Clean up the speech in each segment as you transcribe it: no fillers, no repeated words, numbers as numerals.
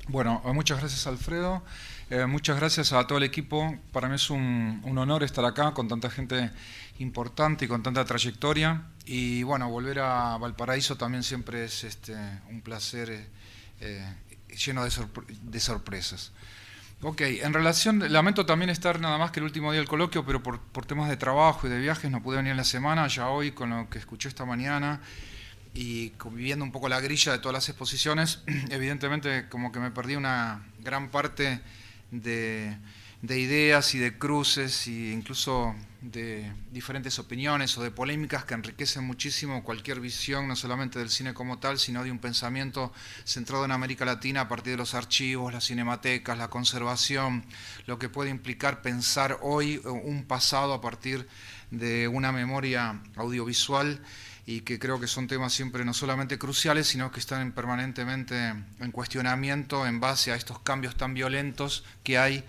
Bueno, muchas gracias Alfredo, muchas gracias a todo el equipo. Para mí es un honor estar acá con tanta gente importante y con tanta trayectoria. Y bueno, volver a Valparaíso también siempre es un placer eh, lleno de sorpresas. Ok, en relación, lamento también estar nada más que el último día del coloquio, pero por temas de trabajo y de viajes no pude venir en la semana. Ya hoy, con lo que escuché esta mañana y conviviendo un poco la grilla de todas las exposiciones, evidentemente como que me perdí una gran parte de, de ideas y de cruces e incluso de diferentes opiniones o de polémicas que enriquecen muchísimo cualquier visión, no solamente del cine como tal, sino de un pensamiento centrado en América Latina a partir de los archivos, las cinematecas, la conservación, lo que puede implicar pensar hoy un pasado a partir de una memoria audiovisual, y que creo que son temas siempre no solamente cruciales, sino que están permanentemente en cuestionamiento en base a estos cambios tan violentos que hay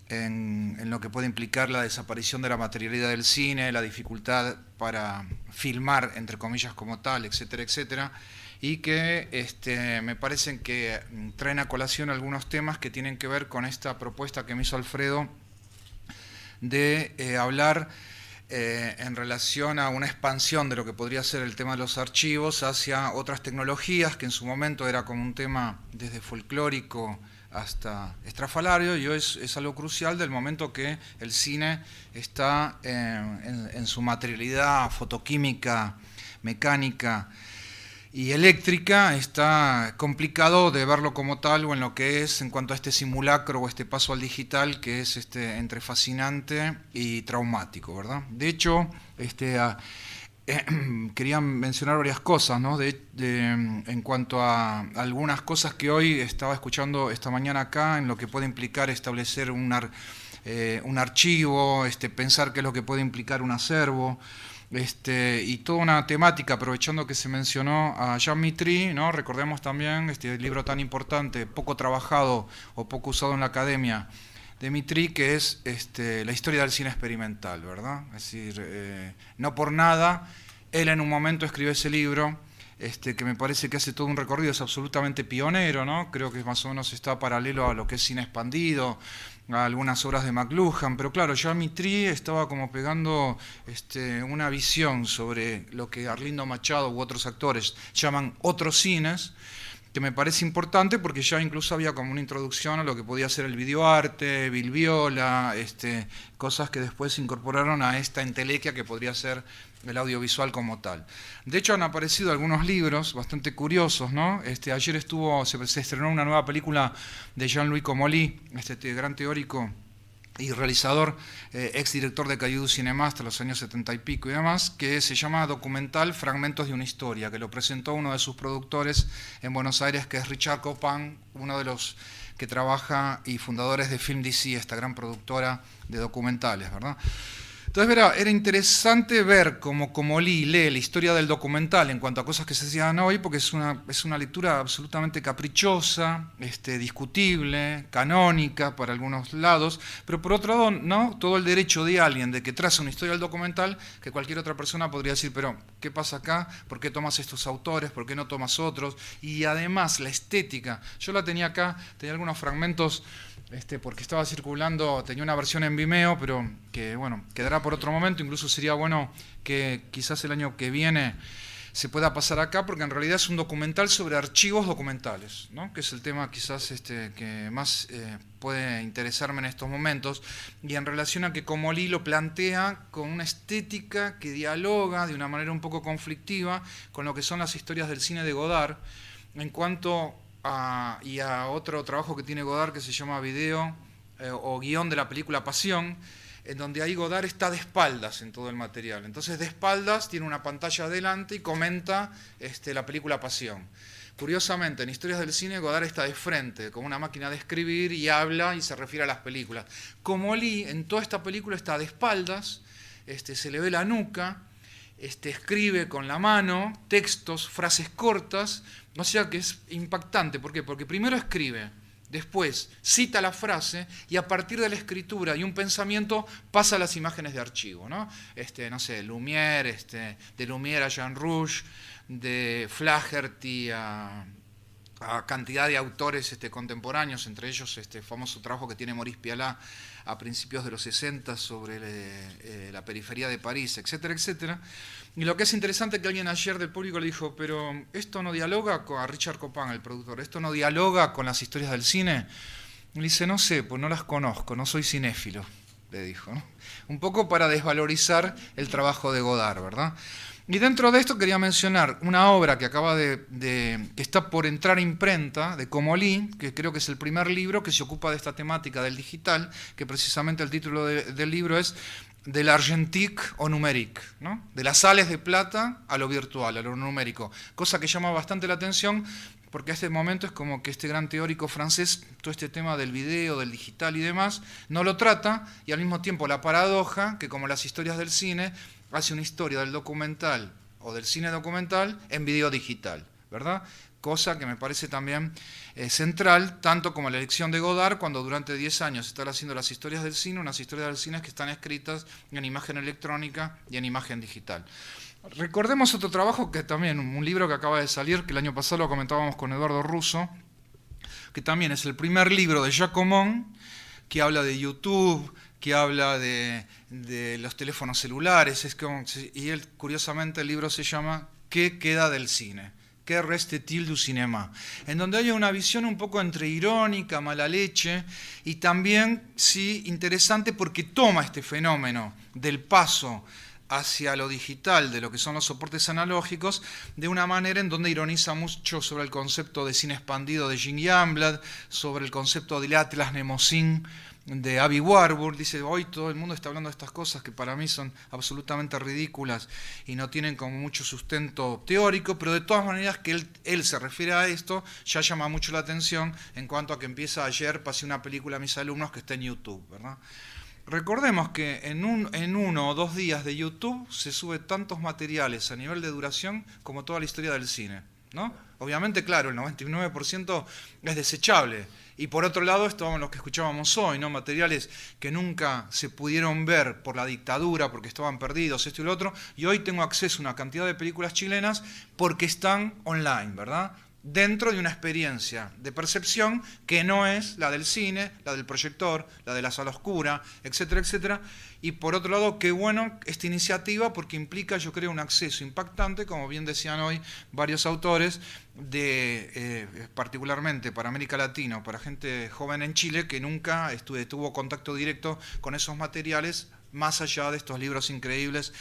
en lo que puede implicar la desaparición de la materialidad del cine, la dificultad para filmar, entre comillas, como tal, etcétera, etcétera, y que me parecen que traen a colación algunos temas que tienen que ver con esta propuesta que me hizo Alfredo de hablar en relación a una expansión de lo que podría ser el tema de los archivos hacia otras tecnologías, que en su momento era como un tema desde folclórico hasta estrafalario, y hoy es algo crucial del momento que el cine está en su materialidad fotoquímica, mecánica y eléctrica. Está complicado de verlo como tal o en lo que es en cuanto a este simulacro o este paso al digital, que es entre fascinante y traumático, ¿verdad? De hecho, quería mencionar varias cosas, ¿no? En cuanto a algunas cosas que hoy estaba escuchando esta mañana acá, en lo que puede implicar establecer un archivo, pensar qué es lo que puede implicar un acervo. Y toda una temática, aprovechando que se mencionó a Jean Mitry, ¿no? Recordemos también este libro tan importante, poco trabajado o poco usado en la academia, de Mitry, que es la historia del cine experimental, ¿verdad? Es decir, no por nada, él en un momento escribió ese libro, que me parece que hace todo un recorrido, es absolutamente pionero, ¿no? Creo que más o menos está paralelo a lo que es cine expandido, a algunas obras de McLuhan, pero claro, ya Mitry estaba como pegando una visión sobre lo que Arlindo Machado u otros actores llaman otros cines, que me parece importante porque ya incluso había como una introducción a lo que podía ser el videoarte, Bill Viola, cosas que después se incorporaron a esta entelequia que podría ser el audiovisual como tal. De hecho han aparecido algunos libros bastante curiosos, ¿no? Ayer se estrenó una nueva película de Jean-Louis Comolli, gran teórico y realizador, ex director de Caillou Cinema hasta los años 70 y pico y demás, que se llama Documental Fragmentos de una historia, que lo presentó uno de sus productores en Buenos Aires, que es Richard Copán, uno de los que trabaja y fundadores de Film DC, esta gran productora de documentales, ¿verdad? Entonces, verá, era interesante ver cómo Lee lee la historia del documental en cuanto a cosas que se hacían hoy, porque es una lectura absolutamente caprichosa, discutible, canónica para algunos lados, pero por otro lado, ¿no? Todo el derecho de alguien de que traza una historia del documental, que cualquier otra persona podría decir, pero ¿qué pasa acá? ¿Por qué tomas estos autores? ¿Por qué no tomas otros? Y además la estética. Yo la tenía acá, tenía algunos fragmentos, porque estaba circulando, tenía una versión en Vimeo, pero que bueno, quedará por otro momento. Incluso sería bueno que quizás el año que viene se pueda pasar acá, porque en realidad es un documental sobre archivos documentales, ¿no? Que es el tema quizás que más puede interesarme en estos momentos, y en relación a que Comolli lo plantea con una estética que dialoga de una manera un poco conflictiva con lo que son las historias del cine de Godard, en cuanto y a otro trabajo que tiene Godard que se llama Video o Guión de la película Pasión, en donde ahí Godard está de espaldas en todo el material. Entonces de espaldas tiene una pantalla adelante y comenta la película Pasión. Curiosamente, en Historias del Cine, Godard está de frente, como una máquina de escribir, y habla y se refiere a las películas. Comolli en toda esta película está de espaldas, se le ve la nuca, escribe con la mano textos, frases cortas, o sea que es impactante. ¿Por qué? Porque primero escribe, después cita la frase, y a partir de la escritura y un pensamiento pasa a las imágenes de archivo, ¿no? No sé, Lumière, de Lumière a Jean Rouge, de Flaherty a a cantidad de autores contemporáneos, entre ellos este famoso trabajo que tiene Maurice Pialat a principios de los 60 sobre la periferia de París, etcétera, etcétera. Y lo que es interesante es que alguien ayer del público le dijo, pero esto no dialoga a Richard Copán, el productor, esto no dialoga con las historias del cine. Y le dice, no sé, pues no las conozco, no soy cinéfilo, le dijo, ¿no? Un poco para desvalorizar el trabajo de Godard, ¿verdad? Y dentro de esto quería mencionar una obra que que está por entrar a imprenta, de Comolli, que creo que es el primer libro que se ocupa de esta temática del digital, que precisamente el título del libro es de l'argentique au numérique, ¿no? De las sales de plata a lo virtual, a lo numérico, cosa que llama bastante la atención, porque a este momento es como que este gran teórico francés, todo este tema del video, del digital y demás, no lo trata, y al mismo tiempo la paradoja, que como las historias del cine, hace una historia del documental o del cine documental en video digital, ¿verdad? Cosa que me parece también central, tanto como la elección de Godard, cuando durante 10 años está haciendo las historias del cine, unas historias del cine que están escritas en imagen electrónica y en imagen digital. Recordemos otro trabajo que también, un libro que acaba de salir, que el año pasado lo comentábamos con Eduardo Russo, que también es el primer libro de Jacomon, que habla de YouTube, que habla de los teléfonos celulares, y él, curiosamente, el libro se llama ¿Qué queda del cine? ¿Qué reste-t-il du cinéma? En donde hay una visión un poco entre irónica, mala leche, y también, sí, interesante porque toma este fenómeno del paso hacia lo digital, de lo que son los soportes analógicos, de una manera en donde ironiza mucho sobre el concepto de cine expandido de Jean Youngblood, sobre el concepto del Atlas Mnemosyne de Abby Warburg. Dice, hoy todo el mundo está hablando de estas cosas que para mí son absolutamente ridículas y no tienen como mucho sustento teórico, pero de todas maneras que él se refiere a esto, ya llama mucho la atención en cuanto a que empieza ayer, pasé una película a mis alumnos que está en YouTube, ¿verdad? Recordemos que en 1 o 2 días de YouTube se sube tantos materiales a nivel de duración como toda la historia del cine, ¿no? Obviamente, claro, el 99% es desechable. Y por otro lado, esto es lo que escuchábamos hoy, ¿no? Materiales que nunca se pudieron ver por la dictadura, porque estaban perdidos, esto y lo otro, y hoy tengo acceso a una cantidad de películas chilenas porque están online, ¿verdad? Dentro de una experiencia de percepción que no es la del cine, la del proyector, la de la sala oscura, etcétera, etcétera. Y por otro lado, qué bueno esta iniciativa porque implica, yo creo, un acceso impactante, como bien decían hoy varios autores, particularmente para América Latina, para gente joven en Chile que nunca tuvo contacto directo con esos materiales, más allá de estos libros increíbles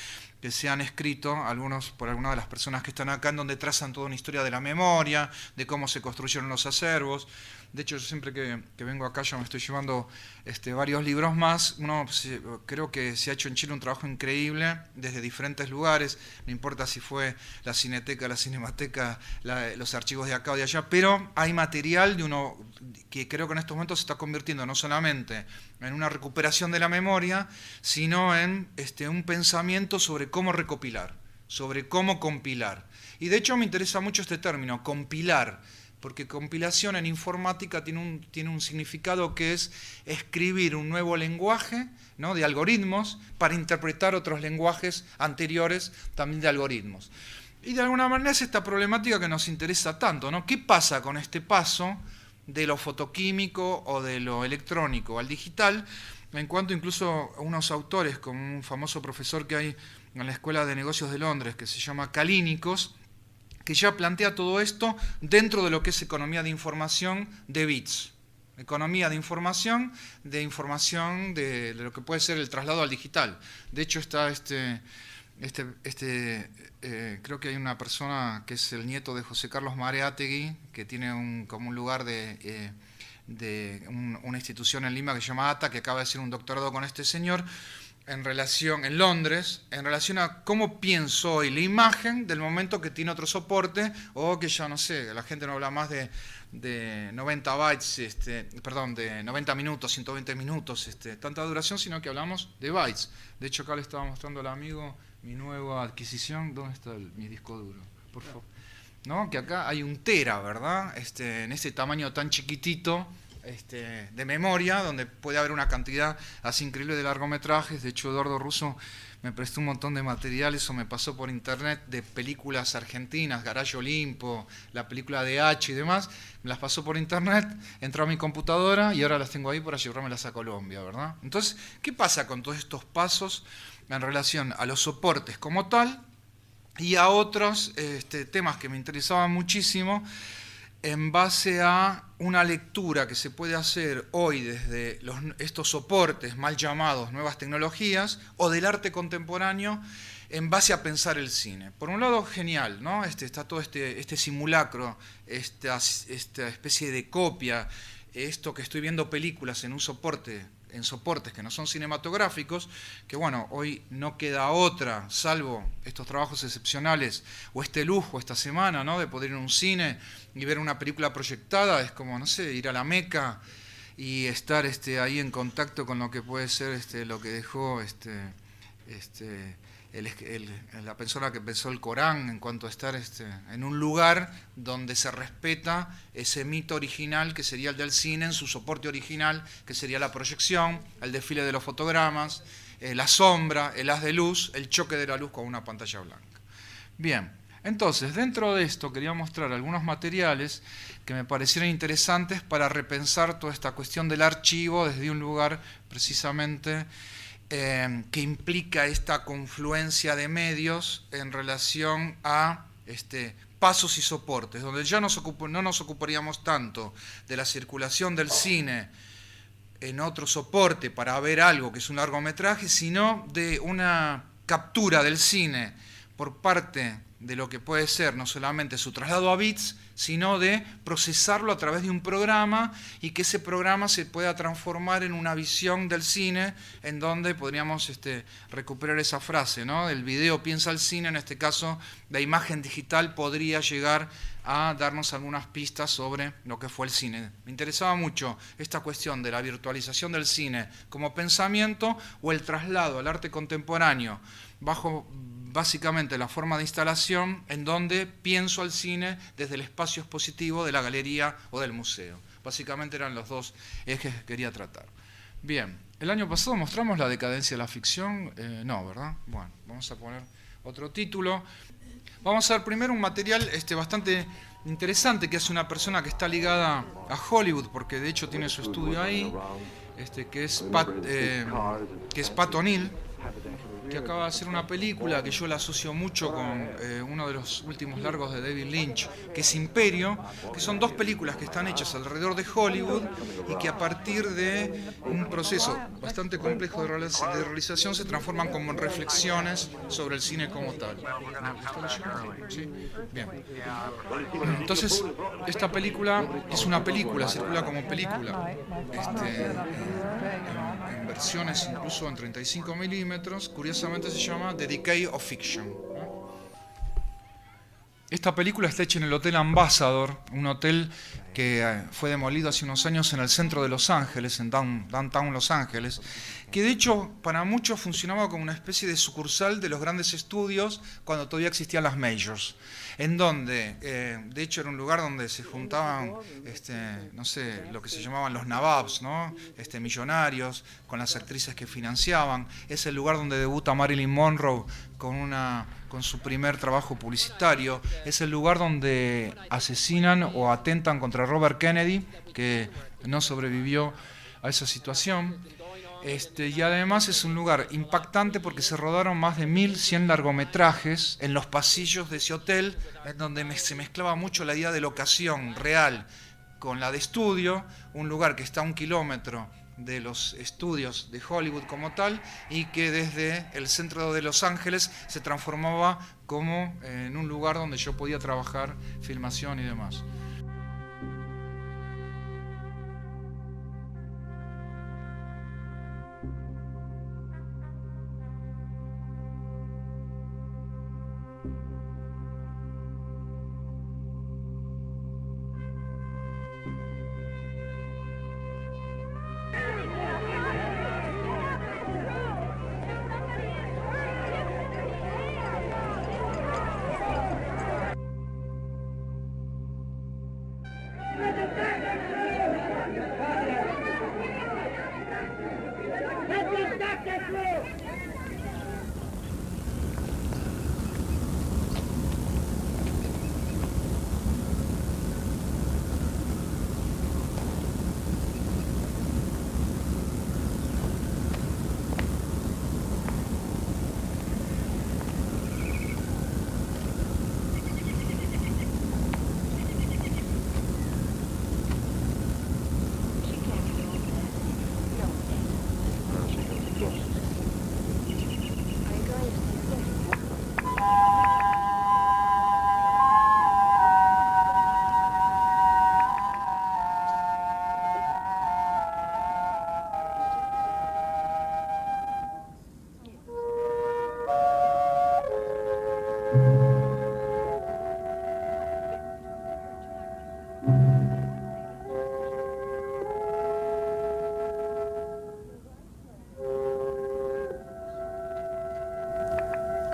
que se han escrito, algunos por algunas de las personas que están acá, en donde trazan toda una historia de la memoria, de cómo se construyeron los acervos. De hecho, yo siempre que vengo acá ya me estoy llevando varios libros más. Creo que se ha hecho en Chile un trabajo increíble desde diferentes lugares, no importa si fue la Cineteca, la Cinemateca, los archivos de acá o de allá, pero hay material de uno que creo que en estos momentos se está convirtiendo no solamente en una recuperación de la memoria, sino en un pensamiento sobre cómo recopilar, sobre cómo compilar. Y de hecho me interesa mucho este término, compilar, porque compilación en informática tiene un significado que es escribir un nuevo lenguaje, ¿no?, de algoritmos para interpretar otros lenguajes anteriores también de algoritmos. Y de alguna manera es esta problemática que nos interesa tanto, ¿no? ¿Qué pasa con este paso de lo fotoquímico o de lo electrónico al digital? En cuanto incluso a unos autores, como un famoso profesor que hay en la Escuela de Negocios de Londres, que se llama Kalínicos, que ya plantea todo esto dentro de lo que es economía de información de bits. Economía de información de lo que puede ser el traslado al digital. De hecho está creo que hay una persona que es el nieto de José Carlos Mareátegui, que tiene como un lugar de una institución en Lima que se llama ATA, que acaba de hacer un doctorado con este señor, en Londres, en relación a cómo pienso hoy la imagen del momento que tiene otro soporte, o que ya no sé, la gente no habla más de 90 bytes, de 90 minutos, 120 minutos, tanta duración, sino que hablamos de bytes. De hecho, acá le estaba mostrando al amigo mi nueva adquisición. ¿Dónde está mi disco duro? Por favor. ¿No? Que acá hay 1 tera, ¿verdad? En este tamaño tan chiquitito, de memoria, donde puede haber una cantidad así increíble de largometrajes. De hecho, Eduardo Russo me prestó un montón de materiales o me pasó por internet de películas argentinas, Garage Olimpo, la película de H y demás, me las pasó por internet, entró a mi computadora y ahora las tengo ahí para llevármelas a Colombia, ¿verdad? Entonces, ¿qué pasa con todos estos pasos en relación a los soportes como tal y a otros temas que me interesaban muchísimo en base a una lectura que se puede hacer hoy desde estos soportes mal llamados nuevas tecnologías o del arte contemporáneo en base a pensar el cine? Por un lado, genial, ¿no? Está todo este simulacro, esta especie de copia, esto que estoy viendo películas en un soporte, en soportes que no son cinematográficos, que bueno, hoy no queda otra, salvo estos trabajos excepcionales o este lujo esta semana, ¿no? De poder ir a un cine y ver una película proyectada, es como, no sé, ir a la Meca y estar ahí en contacto con lo que puede ser lo que dejó la persona que pensó el Corán, en cuanto a estar en un lugar donde se respeta ese mito original que sería el del cine en su soporte original, que sería la proyección, el desfile de los fotogramas, la sombra, el haz de luz, el choque de la luz con una pantalla blanca. Bien, entonces dentro de esto quería mostrar algunos materiales que me parecieron interesantes para repensar toda esta cuestión del archivo desde un lugar precisamente que implica esta confluencia de medios en relación a pasos y soportes, donde ya no nos ocuparíamos tanto de la circulación del cine en otro soporte para ver algo que es un largometraje, sino de una captura del cine por parte de lo que puede ser no solamente su traslado a bits, sino de procesarlo a través de un programa y que ese programa se pueda transformar en una visión del cine en donde podríamos recuperar esa frase, ¿no? El video piensa el cine, en este caso la imagen digital podría llegar a darnos algunas pistas sobre lo que fue el cine. Me interesaba mucho esta cuestión de la virtualización del cine como pensamiento o el traslado al arte contemporáneo bajo básicamente la forma de instalación en donde pienso al cine desde el espacio expositivo de la galería o del museo. Básicamente eran los dos ejes que quería tratar. Bien, el año pasado mostramos la decadencia de la ficción, no, ¿verdad? Bueno, vamos a poner otro título. Vamos a ver primero un material bastante interesante que hace una persona que está ligada a Hollywood, porque de hecho tiene su estudio ahí, que es Pat O'Neill, que acaba de hacer una película que yo la asocio mucho con uno de los últimos largos de David Lynch, que es Imperio, que son dos películas que están hechas alrededor de Hollywood y que a partir de un proceso bastante complejo de realización se transforman como en reflexiones sobre el cine como tal. ¿Está leyendo? ¿Sí? Bien. Entonces, esta película es una película, circula como película, en versiones incluso en 35 milímetros, curiosamente se llama The Decay of Fiction. Esta película está hecha en el Hotel Ambassador, un hotel que fue demolido hace unos años en el centro de Los Ángeles, en Downtown Los Ángeles, que de hecho para muchos funcionaba como una especie de sucursal de los grandes estudios cuando todavía existían las majors, en donde, de hecho era un lugar donde se juntaban, no sé, lo que se llamaban los nababs, ¿no? Millonarios, con las actrices que financiaban. Es el lugar donde debuta Marilyn Monroe con su primer trabajo publicitario. Es el lugar donde asesinan o atentan contra Robert Kennedy, que no sobrevivió a esa situación. Y además es un lugar impactante porque se rodaron más de 1100 largometrajes en los pasillos de ese hotel, en donde se mezclaba mucho la idea de locación real con la de estudio, un lugar que está a 1 kilómetro de los estudios de Hollywood como tal, y que desde el centro de Los Ángeles se transformaba como en un lugar donde yo podía trabajar filmación y demás.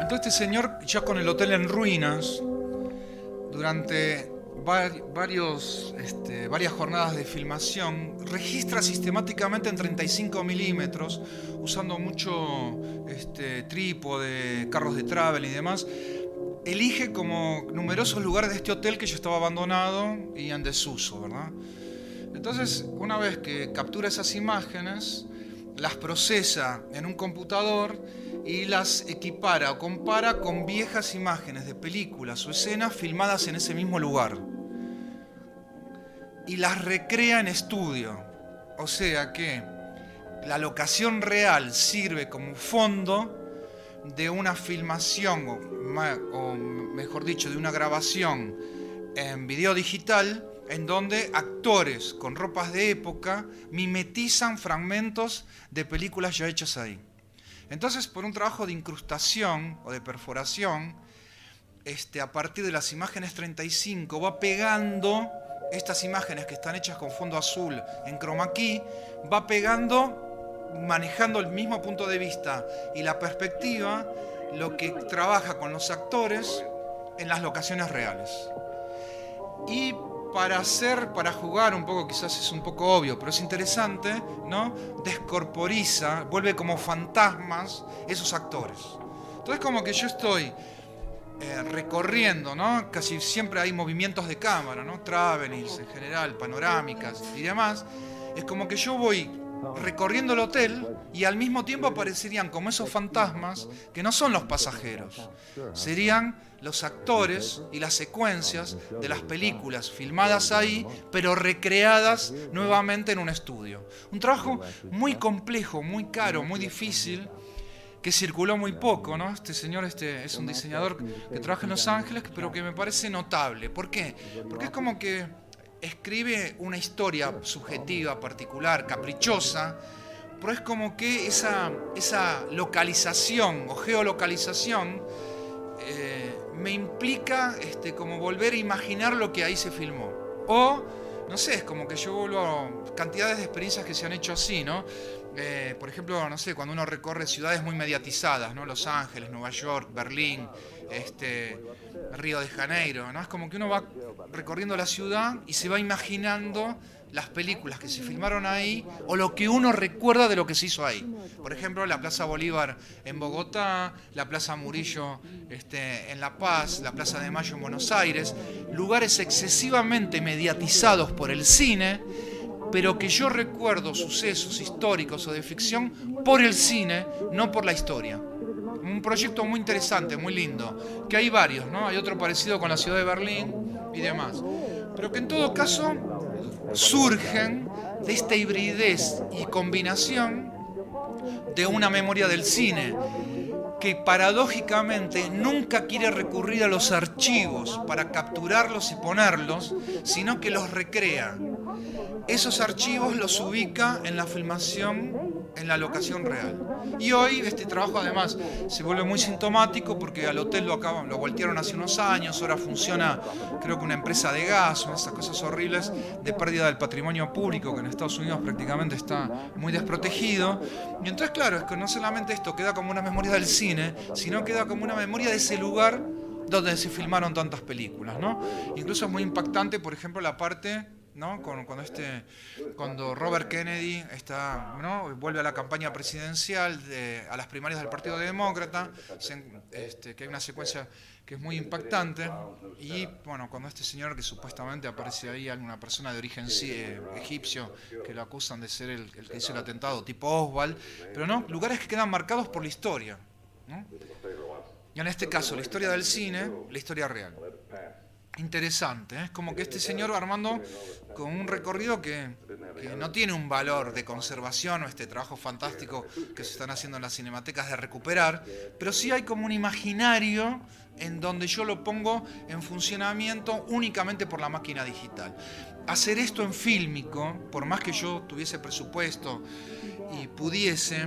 Entonces este señor, ya con el hotel en ruinas, durante varias jornadas de filmación, registra sistemáticamente en 35 milímetros, usando mucho trípode, carros de travel y demás. Elige como numerosos lugares de este hotel que ya estaba abandonado y en desuso, ¿verdad? Entonces, una vez que captura esas imágenes, las procesa en un computador y las equipara o compara con viejas imágenes de películas o escenas filmadas en ese mismo lugar. Y las recrea en estudio. O sea que la locación real sirve como fondo de una filmación, o mejor dicho, de una grabación en video digital, en donde actores con ropas de época mimetizan fragmentos de películas ya hechas ahí. Entonces, por un trabajo de incrustación o de perforación, a partir de las imágenes 35 va pegando estas imágenes que están hechas con fondo azul en chroma key, va pegando, manejando el mismo punto de vista y la perspectiva, lo que trabaja con los actores en las locaciones reales. Y para jugar un poco, quizás es un poco obvio, pero es interesante, ¿no? Descorporiza, vuelve como fantasmas esos actores. Entonces como que yo estoy recorriendo, ¿no? Casi siempre hay movimientos de cámara, ¿no? Travelings en general, panorámicas y demás. Es como que yo voy recorriendo el hotel y al mismo tiempo aparecerían como esos fantasmas que no son los pasajeros, serían los actores y las secuencias de las películas filmadas ahí, pero recreadas nuevamente en un estudio. Un trabajo muy complejo, muy caro, muy difícil, que circuló muy poco, ¿no? Este señor es un diseñador que trabaja en Los Ángeles, pero que me parece notable. ¿Por qué? Porque es como que escribe una historia subjetiva, particular, caprichosa, pero es como que esa localización o geolocalización me implica como volver a imaginar lo que ahí se filmó. O, no sé, es como que yo vuelvo a cantidades de experiencias que se han hecho así, ¿no? Por ejemplo, no sé, cuando uno recorre ciudades muy mediatizadas, ¿no? Los Ángeles, Nueva York, Berlín, Río de Janeiro, ¿no? Es como que uno va recorriendo la ciudad y se va imaginando las películas que se filmaron ahí o lo que uno recuerda de lo que se hizo ahí. Por ejemplo, la Plaza Bolívar en Bogotá, la Plaza Murillo en La Paz, la Plaza de Mayo en Buenos Aires, lugares excesivamente mediatizados por el cine, pero que yo recuerdo sucesos históricos o de ficción por el cine, no por la historia. Un proyecto muy interesante, muy lindo, que hay varios, ¿no? Hay otro parecido con la ciudad de Berlín y demás. Pero que en todo caso surgen de esta hibridez y combinación de una memoria del cine que paradójicamente nunca quiere recurrir a los archivos para capturarlos y ponerlos, sino que los recrea. Esos archivos los ubica en la filmación, en la locación real. Y hoy este trabajo además se vuelve muy sintomático porque al hotel lo voltearon hace unos años, ahora funciona creo que una empresa de gas, una de esas cosas horribles de pérdida del patrimonio público que en Estados Unidos prácticamente está muy desprotegido. Y entonces claro, es que no solamente esto queda como una memoria del cine, sino queda como una memoria de ese lugar donde se filmaron tantas películas, ¿no? Incluso es muy impactante, por ejemplo, la parte, ¿no? Cuando Robert Kennedy ¿no? vuelve a la campaña presidencial, a las primarias del Partido Demócrata, que hay una secuencia que es muy impactante, y bueno, cuando este señor que supuestamente aparece ahí, alguna persona de origen egipcio, que lo acusan de ser el que hizo el atentado, tipo Oswald, pero no, lugares que quedan marcados por la historia, ¿no? Y en este caso, la historia del cine, la historia real. Interesante, ¿eh? Es como que este señor va armando con un recorrido que no tiene un valor de conservación o este trabajo fantástico que se están haciendo en las cinematecas de recuperar, pero sí hay como un imaginario en donde yo lo pongo en funcionamiento únicamente por la máquina digital. Hacer esto en fílmico, por más que yo tuviese presupuesto y pudiese,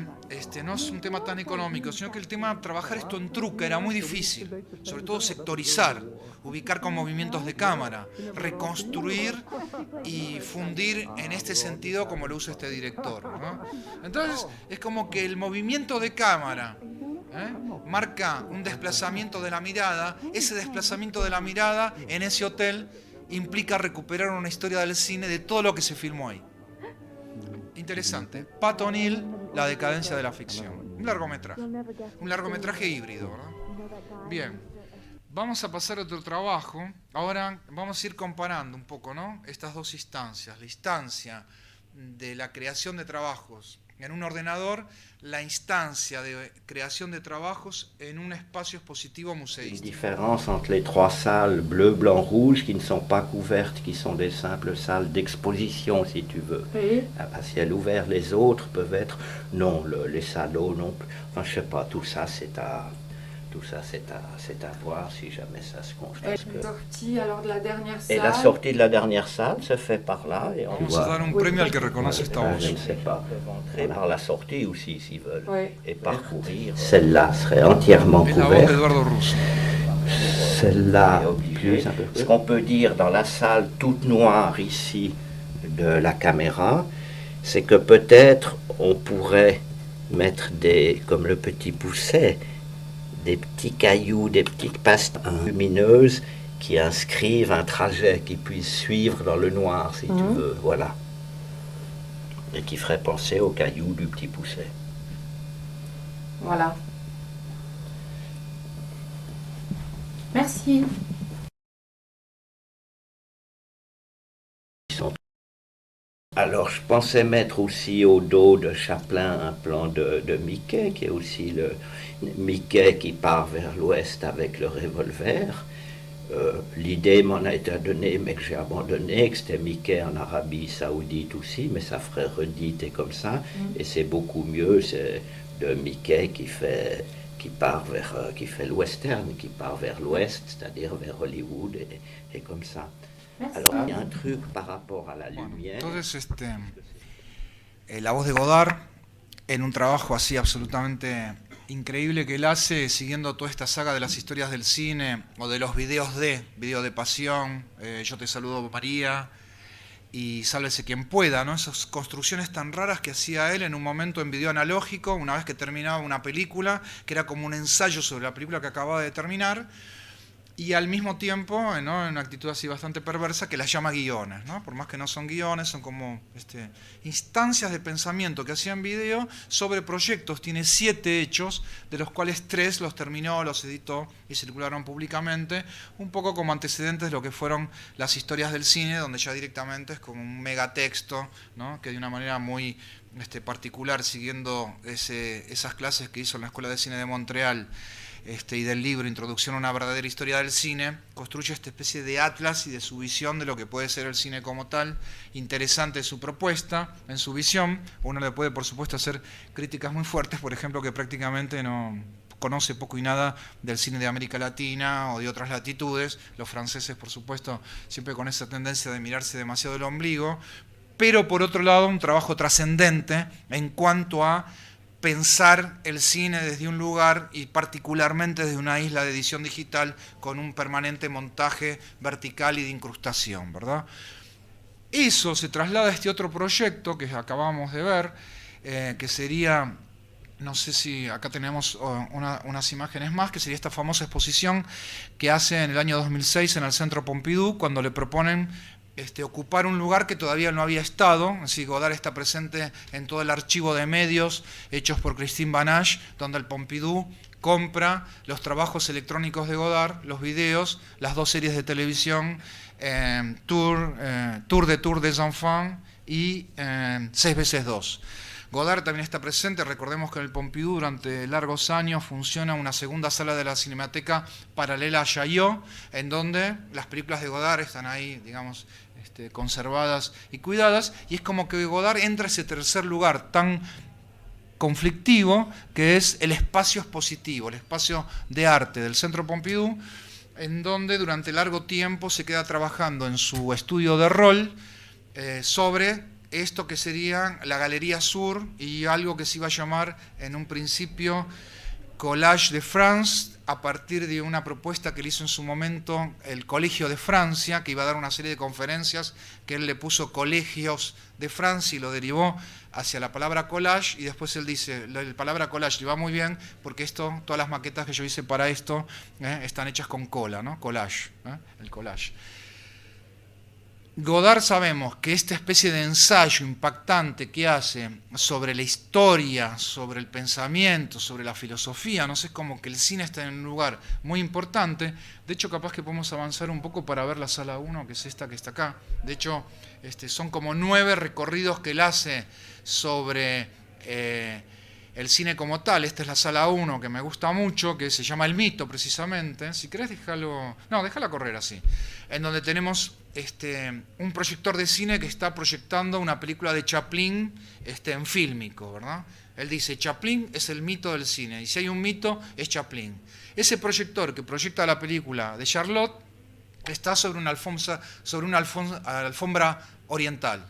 no es un tema tan económico, sino que el tema de trabajar esto en truca era muy difícil, sobre todo sectorizar, ubicar con movimientos de cámara, reconstruir y fundir en este sentido como lo usa este director, ¿no? Entonces es como que el movimiento de cámara marca un desplazamiento de la mirada. Ese desplazamiento de la mirada en ese hotel implica recuperar una historia del cine de todo lo que se filmó ahí. Interesante. Pat O'Neill, La decadencia de la ficción. Un largometraje híbrido, ¿verdad? Bien, vamos a pasar a otro trabajo. Ahora vamos a ir comparando un poco, ¿no? Estas dos instancias. La instancia de la creación de trabajos en un ordenador, la instancia de creación de trabajos en un espacio expositivo museístico. Une différence entre les trois salles bleu, blanc, rouge qui ne sont pas couvertes, qui sont des simples salles d'exposition, si tu veux. Oui. À ciel ouvert, les autres peuvent être, non, les salons non plus. Enfin, je sais pas, tout ça c'est à voir si jamais ça se construit. La sortie alors de la dernière salle. Et la sortie de la dernière salle se fait par là. Et on Vamos a dar un premio al que reconoce esta voz. Je ne sais pas, entrer par la sortie aussi s'ils veulent. Oui. Et parcourir. Celle-là serait entièrement Es la voz de couverte. Eduardo Russo. Celle-là, ce qu'on peut dire dans la salle toute noire ici de la caméra, c'est que peut-être on pourrait mettre comme le petit Pousset, des petits cailloux, des petites pastes lumineuses qui inscrivent un trajet, qui puissent suivre dans le noir, si tu veux, voilà. Et qui ferait penser aux cailloux du petit Pousset. Voilà. Merci. Alors, je pensais mettre aussi au dos de Chaplin un plan de Mickey, qui est aussi le Mickey qui part vers l'ouest avec le revolver. L'idée m'en a été donnée, mais que j'ai abandonné, que c'était Mickey en Arabie Saoudite aussi, mais ça ferait redite comme ça. Et c'est beaucoup mieux, c'est de Mickey qui fait le western, qui part vers l'ouest, c'est-à-dire vers Hollywood et comme ça. Alors, il y a un truc par rapport a la lumière. Entonces, la voz de Godard, en un trabajo así absolutamente increíble que él hace, siguiendo toda esta saga de las historias del cine, o de los videos Video de Pasión, Yo te saludo María, y Sálvese quien pueda, ¿no? Esas construcciones tan raras que hacía él en un momento en video analógico, una vez que terminaba una película, que era como un ensayo sobre la película que acababa de terminar, y al mismo tiempo, ¿no?, en una actitud así bastante perversa, que las llama guiones, ¿no? Por más que no son guiones, son como instancias de pensamiento que hacía en video sobre proyectos. Tiene 7 hechos, de los cuales 3 los terminó, los editó y circularon públicamente, un poco como antecedentes de lo que fueron las historias del cine, donde ya directamente es como un megatexto, ¿no?, que de una manera muy particular, siguiendo esas clases que hizo en la Escuela de Cine de Montreal, y del libro Introducción a una verdadera historia del cine, construye esta especie de atlas y de su visión de lo que puede ser el cine como tal. Interesante su propuesta, en su visión. Uno le puede, por supuesto, hacer críticas muy fuertes, por ejemplo, que prácticamente no conoce poco y nada del cine de América Latina o de otras latitudes. Los franceses, por supuesto, siempre con esa tendencia de mirarse demasiado el ombligo. Pero, por otro lado, un trabajo trascendente en cuanto a pensar el cine desde un lugar y particularmente desde una isla de edición digital con un permanente montaje vertical y de incrustación, ¿verdad? Eso se traslada a este otro proyecto que acabamos de ver, que sería, no sé si acá tenemos unas imágenes más, que sería esta famosa exposición que hace en el año 2006 en el Centro Pompidou, cuando le proponen ocupar un lugar que todavía no había estado. Así, Godard está presente en todo el archivo de medios hechos por Christine Banache, donde el Pompidou compra los trabajos electrónicos de Godard, los videos, las 2 series de televisión, Tour des Enfants y 6x2. Godard también está presente. Recordemos que en el Pompidou durante largos años funciona una segunda sala de la Cinemateca paralela a Chaillot, en donde las películas de Godard están ahí, digamos, conservadas y cuidadas, y es como que Godard entra a ese tercer lugar tan conflictivo que es el espacio expositivo, el espacio de arte del Centro Pompidou, en donde durante largo tiempo se queda trabajando en su estudio de rol sobre esto que sería la Galería Sur y algo que se iba a llamar en un principio Collage de France, a partir de una propuesta que le hizo en su momento el Colegio de Francia, que iba a dar una serie de conferencias, que él le puso Colegios de Francia y lo derivó hacia la palabra collage, y después él dice, la palabra collage le va muy bien, porque todas las maquetas que yo hice para esto están hechas con cola, ¿no? Collage, el collage. Godard sabemos que esta especie de ensayo impactante que hace sobre la historia, sobre el pensamiento, sobre la filosofía, no sé, es como que el cine está en un lugar muy importante. De hecho, capaz que podemos avanzar un poco para ver la sala 1, que es esta que está acá. De hecho, son como 9 recorridos que él hace sobre el cine como tal. Esta es la sala 1, que me gusta mucho, que se llama El Mito, precisamente. Si querés, déjalo... No, déjala correr así. En donde tenemos un proyector de cine que está proyectando una película de Chaplin en fílmico, ¿verdad? Él dice, Chaplin es el mito del cine, y si hay un mito, es Chaplin. Ese proyector que proyecta la película de Charlotte está sobre una alfombra oriental.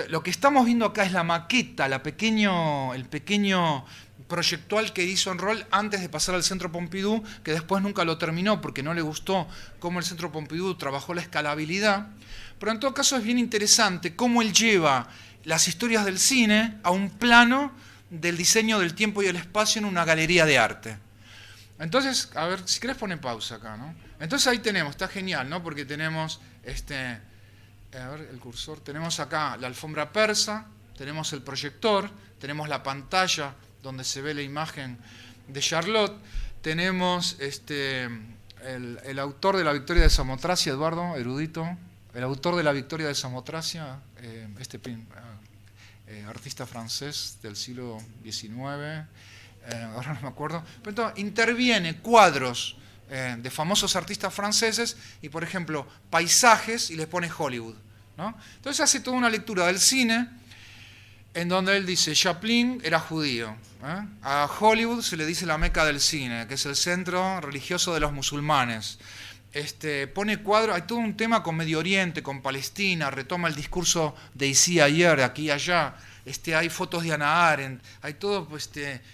Lo que estamos viendo acá es la maqueta, el pequeño proyectual que hizo en Roll antes de pasar al Centro Pompidou, que después nunca lo terminó porque no le gustó cómo el Centro Pompidou trabajó la escalabilidad. Pero en todo caso es bien interesante cómo él lleva las historias del cine a un plano del diseño del tiempo y el espacio en una galería de arte. Entonces, a ver, si querés poner pausa acá, ¿no? Entonces ahí tenemos, está genial, ¿no? Porque tenemos a ver, el cursor, tenemos acá la alfombra persa, tenemos el proyector, tenemos la pantalla donde se ve la imagen de Charlotte, tenemos el autor de la Victoria de Samotracia, Eduardo, erudito, el autor de la Victoria de Samotracia, artista francés del siglo XIX, ahora no me acuerdo, pero entonces interviene cuadros de famosos artistas franceses y, por ejemplo, paisajes, y les pone Hollywood, ¿no? Entonces hace toda una lectura del cine en donde él dice, Chaplin era judío, a Hollywood se le dice la Meca del cine, que es el centro religioso de los musulmanes. Pone cuadros, hay todo un tema con Medio Oriente, con Palestina, retoma el discurso de Issy ayer, aquí y allá. Hay fotos de Hannah Arendt, hay todo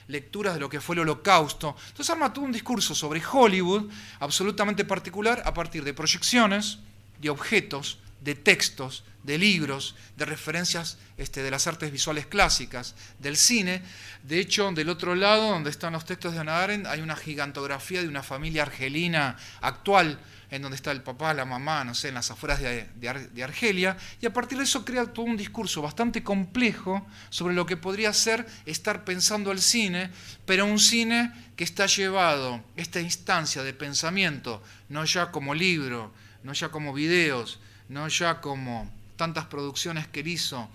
lecturas de lo que fue el Holocausto. Entonces arma todo un discurso sobre Hollywood absolutamente particular a partir de proyecciones, de objetos, de textos, de libros, de referencias de las artes visuales clásicas, del cine. De hecho, del otro lado, donde están los textos de Hannah Arendt, hay una gigantografía de una familia argelina actual, en donde está el papá, la mamá, no sé, en las afueras de Argelia, y a partir de eso crea todo un discurso bastante complejo sobre lo que podría ser estar pensando el cine, pero un cine que está llevado, esta instancia de pensamiento, no ya como libro, no ya como videos, no ya como tantas producciones que él hizo,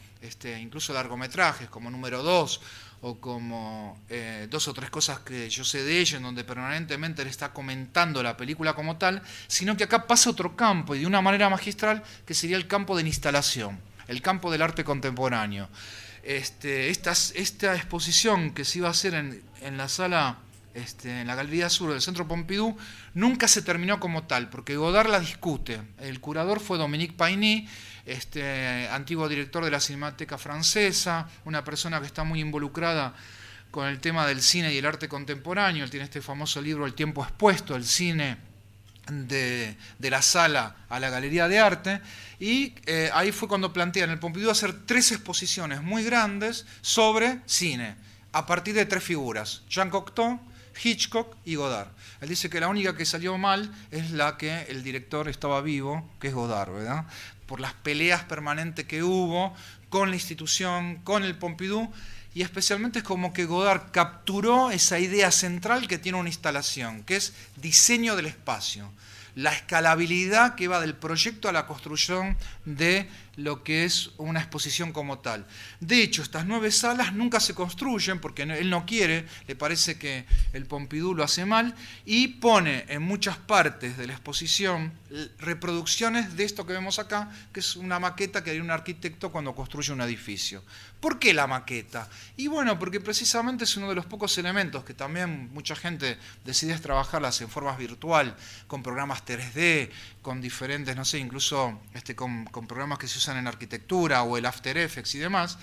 incluso largometrajes como Número 2, o como 2 o 3 cosas que yo sé de ella, en donde permanentemente él está comentando la película como tal, sino que acá pasa otro campo, y de una manera magistral, que sería el campo de la instalación, el campo del arte contemporáneo. Esta exposición que se iba a hacer en la sala, en la Galería Sur del Centro Pompidou, nunca se terminó como tal, porque Godard la discute. El curador fue Dominique Paigny, antiguo director de la Cinemateca Francesa, una persona que está muy involucrada con el tema del cine y el arte contemporáneo. Él tiene este famoso libro El tiempo expuesto, el cine de la sala a la galería de arte, y ahí fue cuando plantean en el Pompidou hacer 3 exposiciones muy grandes sobre cine, a partir de 3 figuras, Jean Cocteau, Hitchcock y Godard. Él dice que la única que salió mal es la que el director estaba vivo, que es Godard, ¿verdad? Por las peleas permanentes que hubo con la institución, con el Pompidou, y especialmente es como que Godard capturó esa idea central que tiene una instalación, que es diseño del espacio, la escalabilidad que va del proyecto a la construcción de lo que es una exposición como tal. De hecho, estas 9 salas nunca se construyen porque él no quiere, le parece que el Pompidou lo hace mal, y pone en muchas partes de la exposición reproducciones de esto que vemos acá, que es una maqueta que haría un arquitecto cuando construye un edificio. ¿Por qué la maqueta? Y bueno, porque precisamente es uno de los pocos elementos que también mucha gente decide trabajarlas en forma virtual, con programas 3D, con diferentes, no sé, incluso con programas que se usan en arquitectura o el After Effects y demás,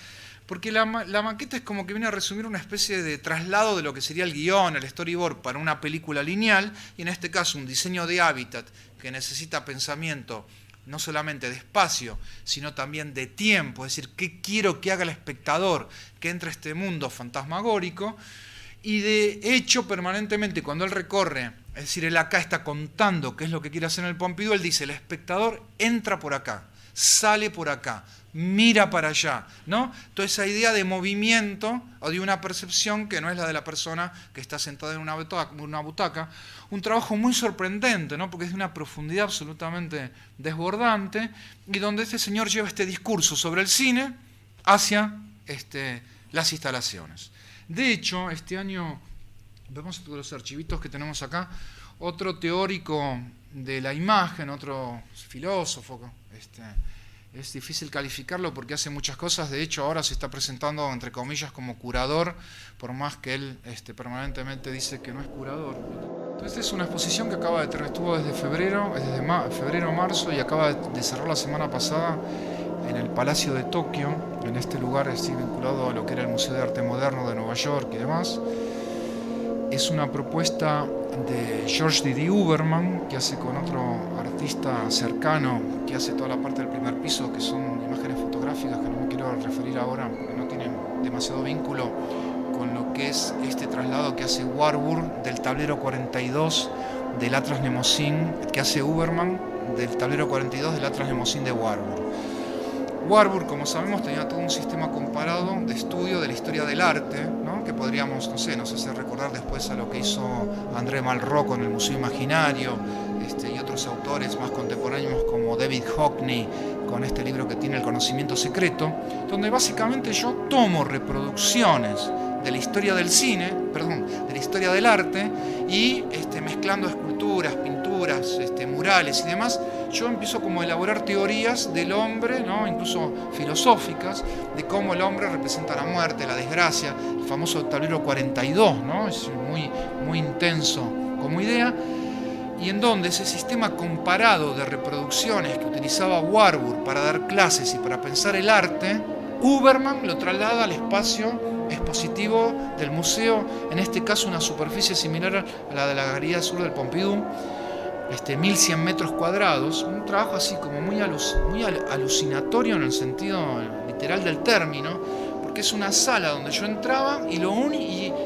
porque la maqueta es como que viene a resumir una especie de traslado de lo que sería el guión, el storyboard para una película lineal, y en este caso un diseño de hábitat que necesita pensamiento no solamente de espacio, sino también de tiempo, es decir, qué quiero que haga el espectador que entre a este mundo fantasmagórico, y de hecho permanentemente cuando él recorre, es decir, él acá está contando qué es lo que quiere hacer en el Pompidou, él dice, el espectador entra por acá, sale por acá, mira para allá, ¿no? Toda esa idea de movimiento o de una percepción que no es la de la persona que está sentada en una butaca. Un trabajo muy sorprendente, ¿no? Porque es de una profundidad absolutamente desbordante y donde este señor lleva este discurso sobre el cine hacia las instalaciones. De hecho, este año, vemos los archivitos que tenemos acá, otro teórico de la imagen, otro filósofo, es difícil calificarlo porque hace muchas cosas, de hecho ahora se está presentando entre comillas como curador, por más que él permanentemente dice que no es curador. Entonces es una exposición que acaba de tener, estuvo desde febrero a marzo y acaba de cerrar la semana pasada en el Palacio de Tokio, en este lugar vinculado a lo que era el Museo de Arte Moderno de Nueva York y demás. Es una propuesta de George Didi Uberman, que hace con otro artista cercano, que hace toda la parte del primer piso, que son imágenes fotográficas que no me quiero referir ahora, porque no tienen demasiado vínculo con lo que es este traslado que hace Warburg del tablero 42 del Atlas Mnemosyne, que hace Uberman del tablero 42 del Atlas Mnemosyne de Warburg. Warburg, como sabemos, tenía todo un sistema comparado de estudio de la historia del arte, ¿no? Que podríamos, nos hace recordar después a lo que hizo André Malraux con el Museo Imaginario, y otros autores más contemporáneos como David Hockney, con este libro que tiene El Conocimiento Secreto, donde básicamente yo tomo reproducciones de la historia del cine, de la historia del arte, y mezclando esculturas, pinturas, murales y demás, yo empiezo como a elaborar teorías del hombre, ¿no? Incluso filosóficas, de cómo el hombre representa la muerte, la desgracia, el famoso tablero 42, ¿no? Es muy intenso como idea, y en donde ese sistema comparado de reproducciones que utilizaba Warburg para dar clases y para pensar el arte, Uberman lo traslada al espacio expositivo del museo, en este caso una superficie similar a la de la Galería Sur del Pompidou, 1100 metros cuadrados, un trabajo así como muy alucinatorio en el sentido literal del término, porque es una sala donde yo entraba y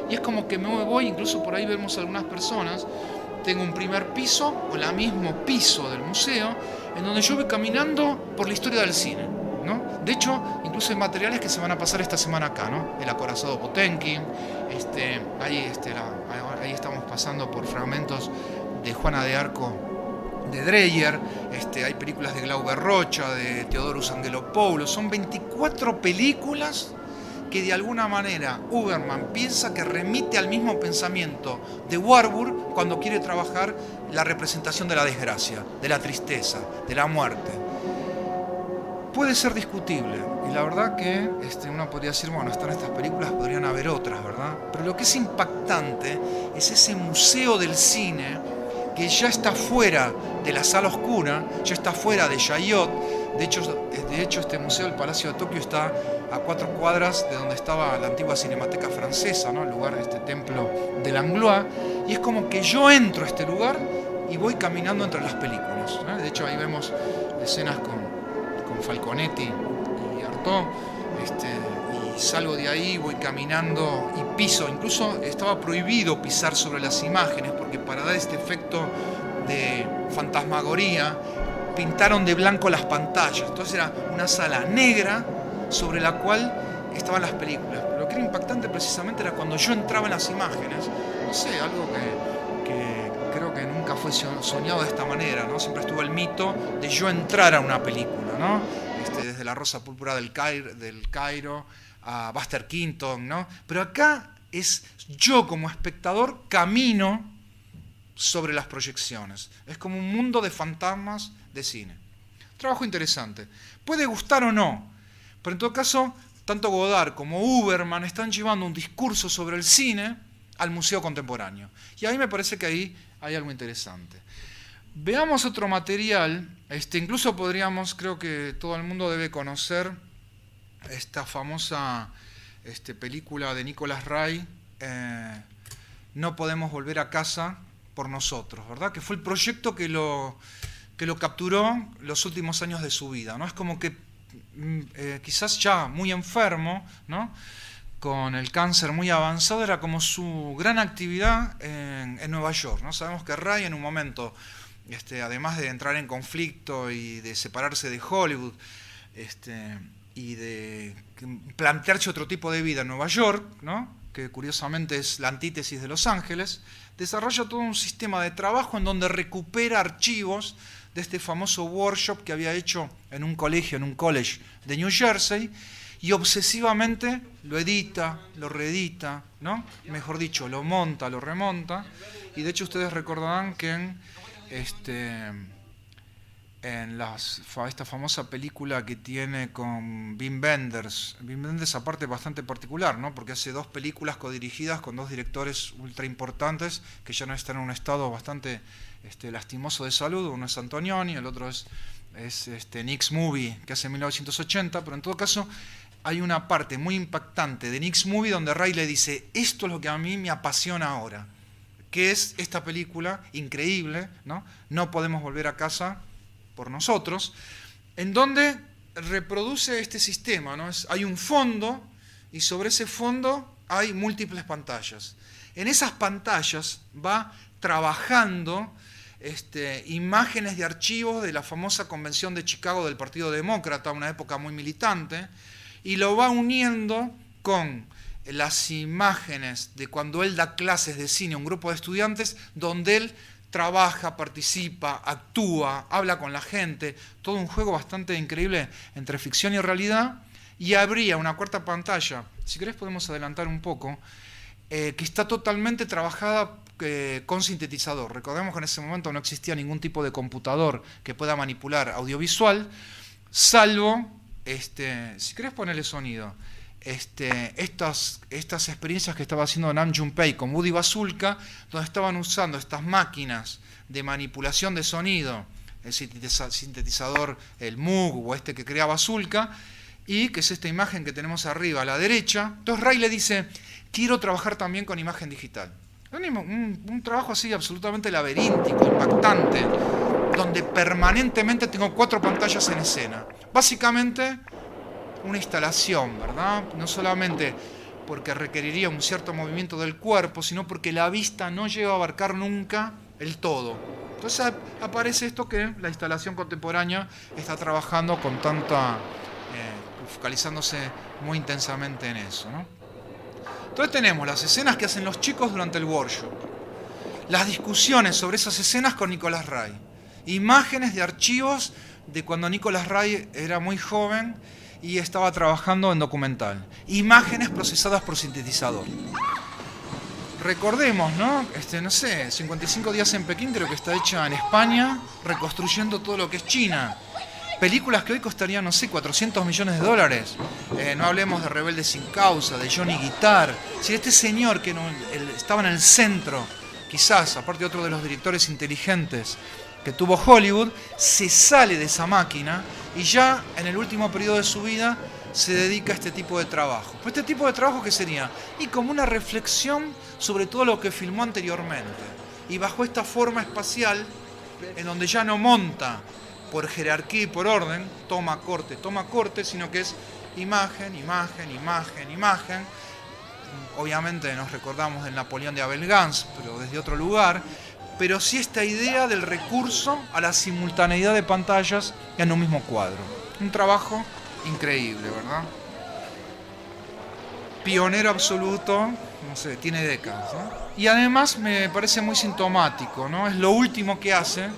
es como que me voy, incluso por ahí vemos algunas personas, tengo un primer piso o el mismo piso del museo, en donde yo voy caminando por la historia del cine, ¿no? De hecho, incluso hay materiales que se van a pasar esta semana acá, ¿no? El acorazado Potemkin, ahí estamos pasando por fragmentos de Juana de Arco de Dreyer, hay películas de Glauber Rocha, de Theodorus Angelopoulos, son 24 películas que de alguna manera Uberman piensa que remite al mismo pensamiento de Warburg cuando quiere trabajar la representación de la desgracia, de la tristeza, de la muerte. Puede ser discutible, y la verdad que uno podría decir, bueno, están estas películas, podrían haber otras, ¿verdad? Pero lo que es impactante es ese museo del cine que ya está fuera de la sala oscura, ya está fuera de Chaillot. De hecho, este museo del Palacio de Tokio está a 4 cuadras de donde estaba la antigua Cinemateca Francesa, ¿no? El lugar de este templo de Langlois, y es como que yo entro a este lugar y voy caminando entre las películas, ¿no? De hecho, ahí vemos escenas con Falconetti y Artaud, y salgo de ahí, voy caminando y piso, incluso estaba prohibido pisar sobre las imágenes porque para dar este efecto de fantasmagoría pintaron de blanco las pantallas, entonces era una sala negra sobre la cual estaban las películas. Pero lo que era impactante precisamente era cuando yo entraba en las imágenes, no sé, algo que creo que nunca fue soñado de esta manera, ¿no? Siempre estuvo el mito de yo entrar a una película, ¿no? Desde La Rosa Púrpura del Cairo a Buster Keaton, ¿no? Pero acá es yo como espectador camino sobre las proyecciones. Es como un mundo de fantasmas de cine. Trabajo interesante. Puede gustar o no, pero en todo caso, tanto Godard como Uberman están llevando un discurso sobre el cine al museo contemporáneo. Y a mí me parece que ahí hay algo interesante. Veamos otro material. Incluso podríamos, creo que todo el mundo debe conocer esta famosa película de Nicolas Ray, No podemos volver a casa por nosotros, ¿verdad? Que fue el proyecto que lo capturó los últimos años de su vida, ¿no? Es como que quizás ya muy enfermo, ¿no? Con el cáncer muy avanzado, era como su gran actividad en Nueva York, ¿no? Sabemos que Ray en un momento, además de entrar en conflicto y de separarse de Hollywood, y de plantearse otro tipo de vida en Nueva York, ¿no? Que curiosamente es la antítesis de Los Ángeles, desarrolla todo un sistema de trabajo en donde recupera archivos de este famoso workshop que había hecho en un college de New Jersey, y obsesivamente lo edita, lo reedita, ¿no? Mejor dicho, lo monta, lo remonta, y de hecho ustedes recordarán que en esta famosa película que tiene con Wim Wenders aparte bastante particular, ¿no? Porque hace 2 películas codirigidas con 2 directores ultra importantes que ya no están en un estado bastante lastimoso de salud. Uno es Antonioni, el otro es Nick's Movie, que hace en 1980, pero en todo caso hay una parte muy impactante de Nick's Movie donde Ray le dice: esto es lo que a mí me apasiona ahora, que es esta película increíble, ¿no? No podemos volver a casa por nosotros, en donde reproduce este sistema, ¿no? Hay un fondo y sobre ese fondo hay múltiples pantallas. En esas pantallas va trabajando imágenes de archivos de la famosa convención de Chicago del Partido Demócrata, una época muy militante, y lo va uniendo con las imágenes de cuando él da clases de cine a un grupo de estudiantes, donde él trabaja, participa, actúa, habla con la gente, todo un juego bastante increíble entre ficción y realidad. Y habría una cuarta pantalla, si querés podemos adelantar un poco, que está totalmente trabajada con sintetizador. Recordemos que en ese momento no existía ningún tipo de computador que pueda manipular audiovisual, salvo, si querés ponerle sonido, estas experiencias que estaba haciendo Nam June-pei con Woody Bazooka, donde estaban usando estas máquinas de manipulación de sonido, el sintetizador, el Moog o que crea Bazooka, y que es esta imagen que tenemos arriba a la derecha. Entonces Ray le dice: quiero trabajar también con imagen digital. Un trabajo así absolutamente laberíntico, impactante, donde permanentemente tengo 4 pantallas en escena. Básicamente una instalación, ¿verdad? No solamente porque requeriría un cierto movimiento del cuerpo, sino porque la vista no llega a abarcar nunca el todo. Entonces aparece esto que la instalación contemporánea está trabajando con tanta, focalizándose muy intensamente en eso, ¿no? Entonces tenemos las escenas que hacen los chicos durante el workshop, las discusiones sobre esas escenas con Nicolas Ray, imágenes de archivos de cuando Nicolas Ray era muy joven y estaba trabajando en documental, imágenes procesadas por sintetizador. Recordemos, ¿no? 55 días en Pekín, creo que está hecha en España, reconstruyendo todo lo que es China. Películas que hoy costarían, no sé, $400 millones. No hablemos de Rebeldes sin Causa, de Johnny Guitar. Si este señor que estaba en el centro, quizás, aparte de otro de los directores inteligentes que tuvo Hollywood, se sale de esa máquina y ya en el último periodo de su vida se dedica a este tipo de trabajo. Pues este tipo de trabajo, ¿qué sería? Y como una reflexión sobre todo lo que filmó anteriormente. Y bajo esta forma espacial, en donde ya no monta por jerarquía y por orden, toma corte, sino que es imagen, imagen, imagen, imagen. Obviamente nos recordamos del Napoleón de Abel Gance, pero desde otro lugar. Pero sí esta idea del recurso a la simultaneidad de pantallas en un mismo cuadro. Un trabajo increíble, ¿verdad? Pionero absoluto, no sé, tiene décadas, ¿no? Y además me parece muy sintomático, ¿no? Es lo último que hace,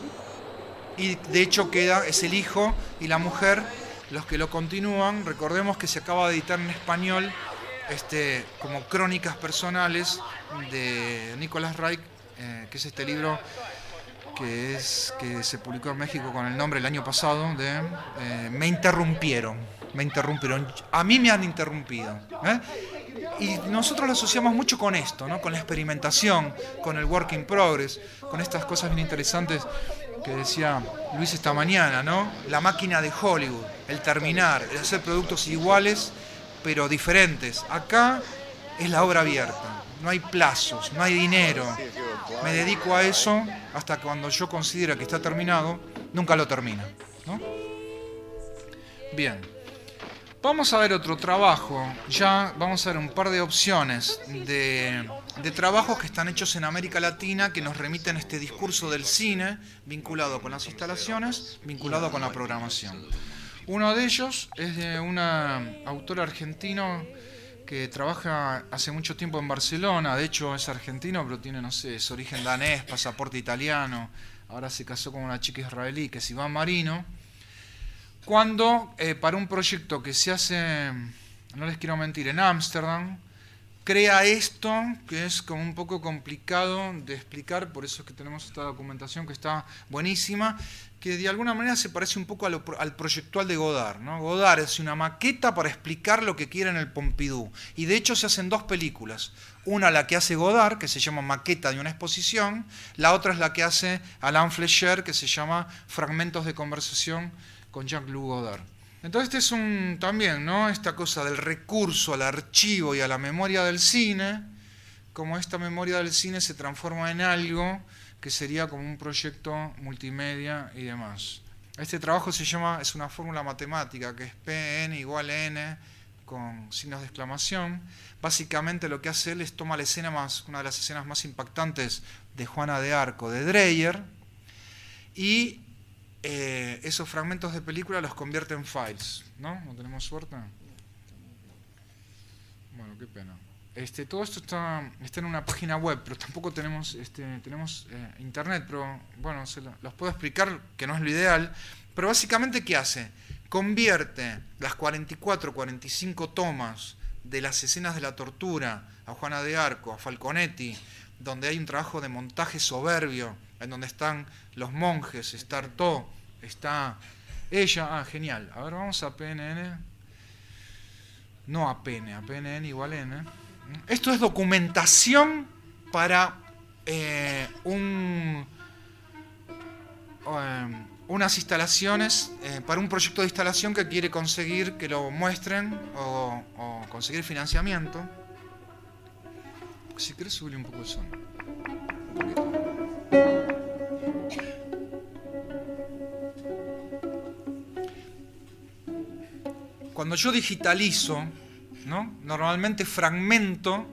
y de hecho es el hijo y la mujer los que lo continúan. Recordemos que se acaba de editar en español como crónicas personales de Nicolas Ray, que es este libro que se publicó en México con el nombre el año pasado de Me interrumpieron, a mí me han interrumpido, y nosotros lo asociamos mucho con esto, ¿no? Con la experimentación, con el work in progress, con estas cosas bien interesantes que decía Luis esta mañana, ¿no? La máquina de Hollywood, el terminar, el hacer productos iguales pero diferentes. Acá es la obra abierta, no hay plazos, no hay dinero. Me dedico a eso hasta cuando yo considero que está terminado, nunca lo termino, ¿no? Bien. Vamos a ver otro trabajo, ya vamos a ver un par de opciones de trabajos que están hechos en América Latina que nos remiten este discurso del cine vinculado con las instalaciones, vinculado con la programación. Uno de ellos es de un autor argentino que trabaja hace mucho tiempo en Barcelona, de hecho es argentino pero tiene, no sé, es origen danés, pasaporte italiano, ahora se casó con una chica israelí que es Iván Marino. Cuando para un proyecto que se hace, no les quiero mentir, en Ámsterdam, crea esto que es como un poco complicado de explicar, por eso es que tenemos esta documentación que está buenísima, que de alguna manera se parece un poco al proyectual de Godard, ¿no? Godard es una maqueta para explicar lo que quiere en el Pompidou, y de hecho se hacen dos películas. Una la que hace Godard, que se llama Maqueta de una exposición, la otra es la que hace Alain Fleischer, que se llama Fragmentos de conversación con Jean-Luc Godard. Entonces este es también, ¿no? Esta cosa del recurso al archivo y a la memoria del cine, como esta memoria del cine se transforma en algo que sería como un proyecto multimedia y demás. Este trabajo es una fórmula matemática que es Pn igual a n con signos de exclamación. Básicamente lo que hace él es toma una de las escenas más impactantes de Juana de Arco, de Dreyer, y esos fragmentos de película los convierte en files, ¿no? ¿No tenemos suerte? Bueno, qué pena. Todo esto está en una página web, pero tampoco tenemos internet, pero bueno, los puedo explicar, que no es lo ideal. Pero básicamente, ¿qué hace? Convierte las 44, 45 tomas de las escenas de la tortura a Juana de Arco, a Falconetti, donde hay un trabajo de montaje soberbio, en donde están los monjes, está Artaud, está ella, genial. A ver, vamos a PNN. No a PN, a PNN igual N. Esto es documentación para unas instalaciones, para un proyecto de instalación que quiere conseguir que lo muestren o conseguir financiamiento. Si querés subirle un poco el sonido. Un poquito. Cuando yo digitalizo, ¿no? Normalmente fragmento,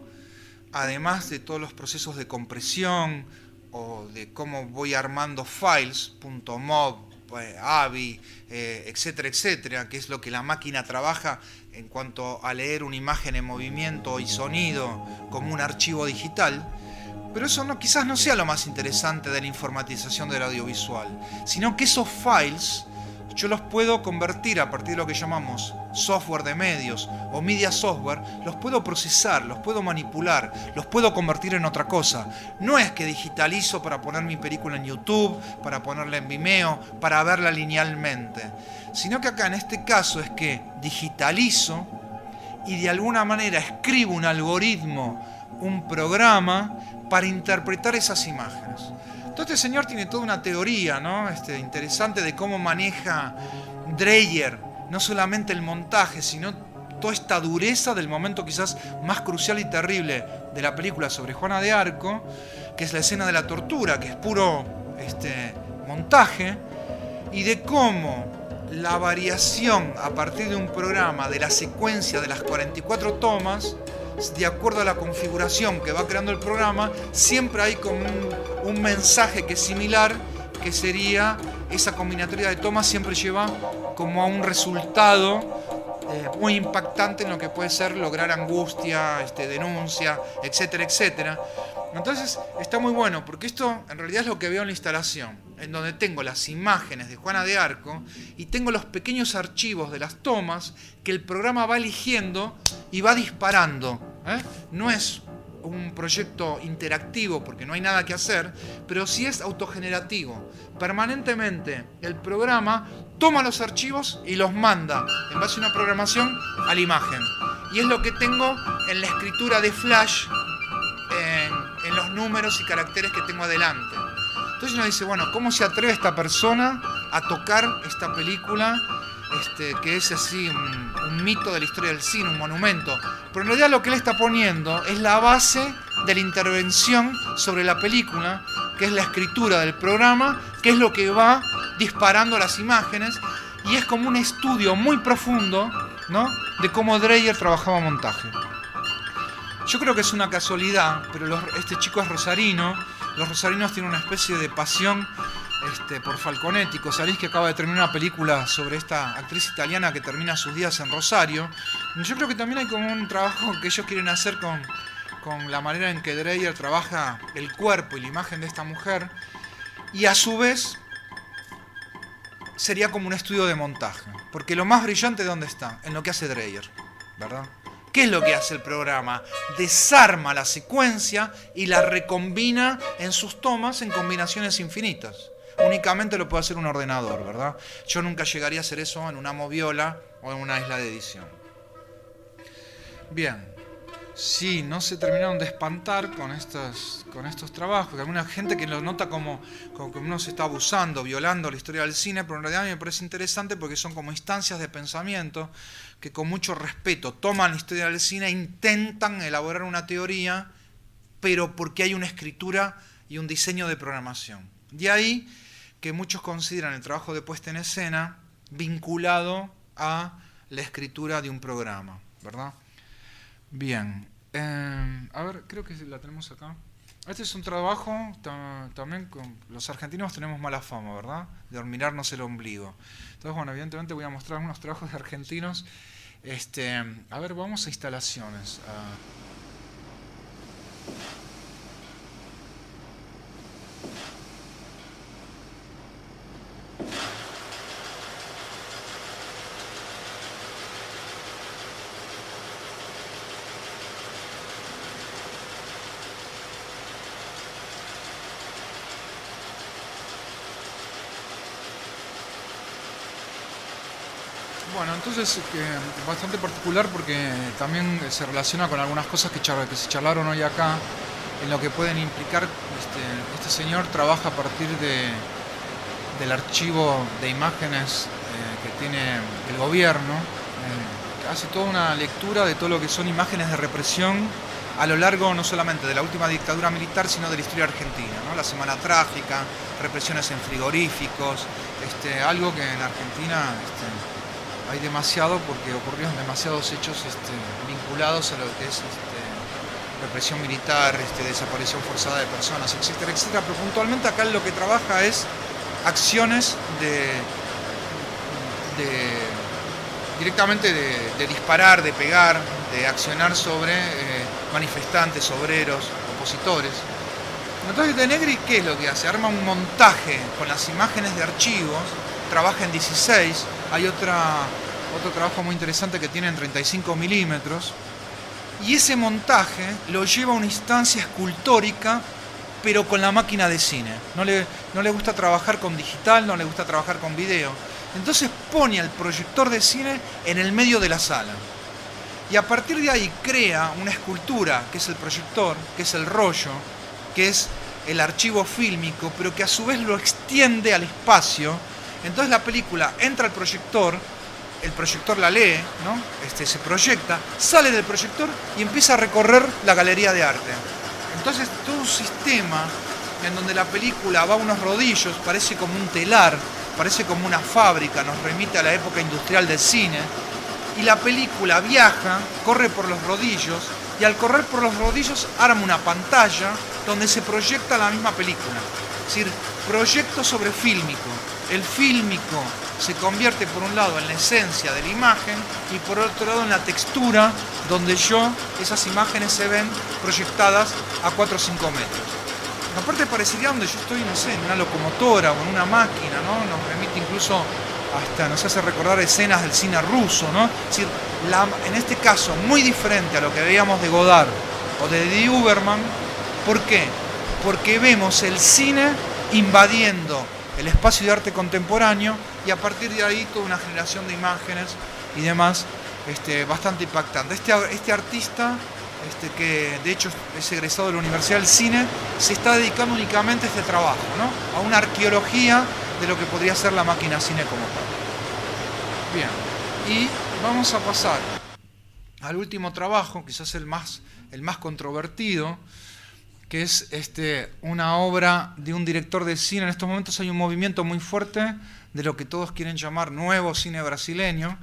además de todos los procesos de compresión o de cómo voy armando files, .mov, AVI, etcétera, etcétera, que es lo que la máquina trabaja en cuanto a leer una imagen en movimiento y sonido como un archivo digital. Pero eso quizás no sea lo más interesante de la informatización del audiovisual, sino que esos files yo los puedo convertir a partir de lo que llamamos software de medios o media software, los puedo procesar, los puedo manipular, los puedo convertir en otra cosa. No es que digitalizo para poner mi película en YouTube, para ponerla en Vimeo, para verla linealmente, sino que acá en este caso es que digitalizo y de alguna manera escribo un algoritmo, un programa para interpretar esas imágenes. Entonces este señor tiene toda una teoría, ¿no? Interesante de cómo maneja Dreyer, no solamente el montaje, sino toda esta dureza del momento quizás más crucial y terrible de la película sobre Juana de Arco, que es la escena de la tortura, que es puro montaje, y de cómo la variación a partir de un programa de la secuencia de las 44 tomas, de acuerdo a la configuración que va creando el programa, siempre hay como un mensaje que es similar, que sería esa combinatoria de tomas siempre lleva como a un resultado muy impactante en lo que puede ser lograr angustia, denuncia, etcétera, etcétera. Entonces está muy bueno, porque esto en realidad es lo que veo en la instalación, en donde tengo las imágenes de Juana de Arco y tengo los pequeños archivos de las tomas que el programa va eligiendo y va disparando. No es un proyecto interactivo porque no hay nada que hacer, pero sí es autogenerativo. Permanentemente el programa toma los archivos y los manda en base a una programación a la imagen. Y es lo que tengo en la escritura de Flash, en los números y caracteres que tengo adelante. Entonces uno dice, bueno, ¿cómo se atreve esta persona a tocar esta película que es así un mito de la historia del cine, un monumento? Pero en realidad lo que él está poniendo es la base de la intervención sobre la película, que es la escritura del programa, que es lo que va disparando las imágenes, y es como un estudio muy profundo, ¿no?, de cómo Dreyer trabajaba montaje. Yo creo que es una casualidad, pero este chico es rosarino. Los rosarinos tienen una especie de pasión por Falconetti. Sabéis que acaba de terminar una película sobre esta actriz italiana que termina sus días en Rosario. Yo creo que también hay como un trabajo que ellos quieren hacer con la manera en que Dreyer trabaja el cuerpo y la imagen de esta mujer. Y a su vez sería como un estudio de montaje. Porque lo más brillante, ¿de dónde está? En lo que hace Dreyer, ¿verdad? ¿Qué es lo que hace el programa? Desarma la secuencia y la recombina en sus tomas en combinaciones infinitas. Únicamente lo puede hacer un ordenador, ¿verdad? Yo nunca llegaría a hacer eso en una moviola o en una isla de edición. Bien. Sí, no se terminaron de espantar con estos trabajos. Hay alguna gente que lo nota como que uno se está abusando, violando la historia del cine, pero en realidad a mí me parece interesante porque son como instancias de pensamiento que con mucho respeto toman la historia del cine e intentan elaborar una teoría, pero porque hay una escritura y un diseño de programación. De ahí que muchos consideran el trabajo de puesta en escena vinculado a la escritura de un programa, ¿verdad? Bien, a ver, creo que la tenemos acá. Este es un trabajo, también con los argentinos tenemos mala fama, ¿verdad? De mirarnos el ombligo. Entonces, bueno, evidentemente voy a mostrar unos trabajos de argentinos. A ver, vamos a instalaciones. Bueno, entonces bastante particular porque también se relaciona con algunas cosas que se charlaron hoy acá, en lo que pueden implicar. Este señor trabaja a partir del archivo de imágenes que tiene el gobierno, hace toda una lectura de todo lo que son imágenes de represión a lo largo no solamente de la última dictadura militar, sino de la historia argentina, ¿no? La Semana Trágica, represiones en frigoríficos, algo que en Argentina hay demasiado porque ocurrieron demasiados hechos vinculados a lo que es represión militar, desaparición forzada de personas, etcétera, etcétera. Pero puntualmente acá lo que trabaja es acciones directamente de disparar, de pegar, de accionar sobre manifestantes, obreros, opositores. Entonces De Negri, ¿qué es lo que hace? Arma un montaje con las imágenes de archivos, trabaja en 16, hay otro trabajo muy interesante que tiene en 35 milímetros, y ese montaje lo lleva a una instancia escultórica, pero con la máquina de cine. No le gusta trabajar con digital, no le gusta trabajar con video. Entonces pone al proyector de cine en el medio de la sala. Y a partir de ahí crea una escultura, que es el proyector, que es el rollo, que es el archivo fílmico, pero que a su vez lo extiende al espacio. Entonces la película entra al proyector, el proyector la lee, ¿no? Se proyecta, sale del proyector y empieza a recorrer la galería de arte. Entonces todo un sistema en donde la película va a unos rodillos, parece como un telar, parece como una fábrica, nos remite a la época industrial del cine, y la película viaja, corre por los rodillos, y al correr por los rodillos arma una pantalla donde se proyecta la misma película. Es decir, proyecto sobre fílmico. El fílmico se convierte por un lado en la esencia de la imagen y por otro lado en la textura donde esas imágenes se ven proyectadas a 4 o 5 metros. Aparte parecería donde yo estoy, no sé, en una locomotora o en una máquina, ¿no? Nos remite incluso hasta, nos hace recordar escenas del cine ruso, ¿no? Es decir, en este caso muy diferente a lo que veíamos de Godard o de Die Uberman. ¿Por qué? Porque vemos el cine invadiendo el espacio de arte contemporáneo y a partir de ahí toda una generación de imágenes y demás bastante impactante. Este artista que de hecho es egresado de la Universidad del Cine, se está dedicando únicamente a este trabajo, ¿no? A una arqueología de lo que podría ser la máquina cine como tal. Bien, y vamos a pasar al último trabajo, quizás el más controvertido, que es una obra de un director de cine. En estos momentos hay un movimiento muy fuerte de lo que todos quieren llamar nuevo cine brasileño,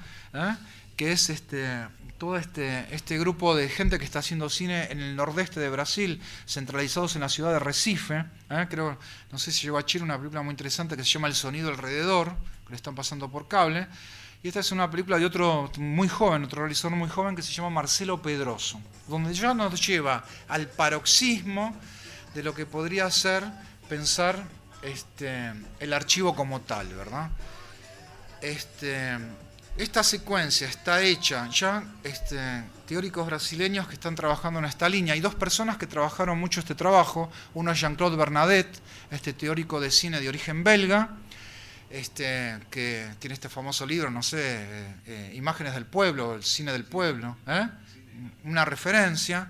que es todo este grupo de gente que está haciendo cine en el nordeste de Brasil, centralizados en la ciudad de Recife. Creo, no sé si llegó a Chile, una película muy interesante que se llama El sonido alrededor, que le están pasando por cable. Y esta es una película de otro muy joven, otro realizador muy joven que se llama Marcelo Pedroso, donde ya nos lleva al paroxismo de lo que podría ser pensar el archivo como tal, ¿verdad? Esta secuencia está hecha ya teóricos brasileños que están trabajando en esta línea. Hay dos personas que trabajaron mucho este trabajo. Uno es Jean-Claude Bernadette, teórico de cine de origen belga, que tiene este famoso libro, no sé, Imágenes del Pueblo, el cine del pueblo, una referencia.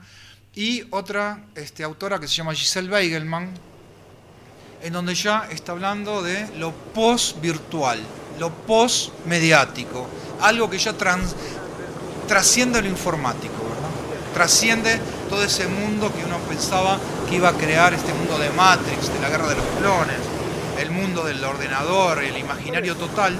Y otra autora que se llama Giselle Weigelman, en donde ya está hablando de lo post-virtual, lo post-mediático, algo que ya trasciende lo informático, ¿verdad? Trasciende todo ese mundo que uno pensaba que iba a crear, este mundo de Matrix, de la guerra de los clones, el mundo del ordenador, el imaginario total,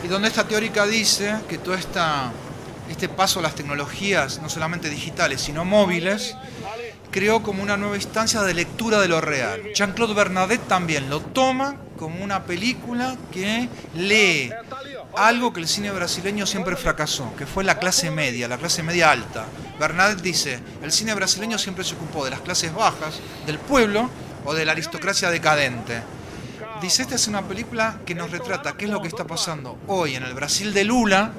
y donde esta teórica dice que todo este paso a las tecnologías, no solamente digitales, sino móviles, creó como una nueva instancia de lectura de lo real. Jean-Claude Bernadette también lo toma como una película que lee algo que el cine brasileño siempre fracasó, que fue la clase media alta. Bernadette dice, el cine brasileño siempre se ocupó de las clases bajas, del pueblo o de la aristocracia decadente. Dice, esta es una película que nos retrata qué es lo que está pasando hoy en el Brasil de Lula,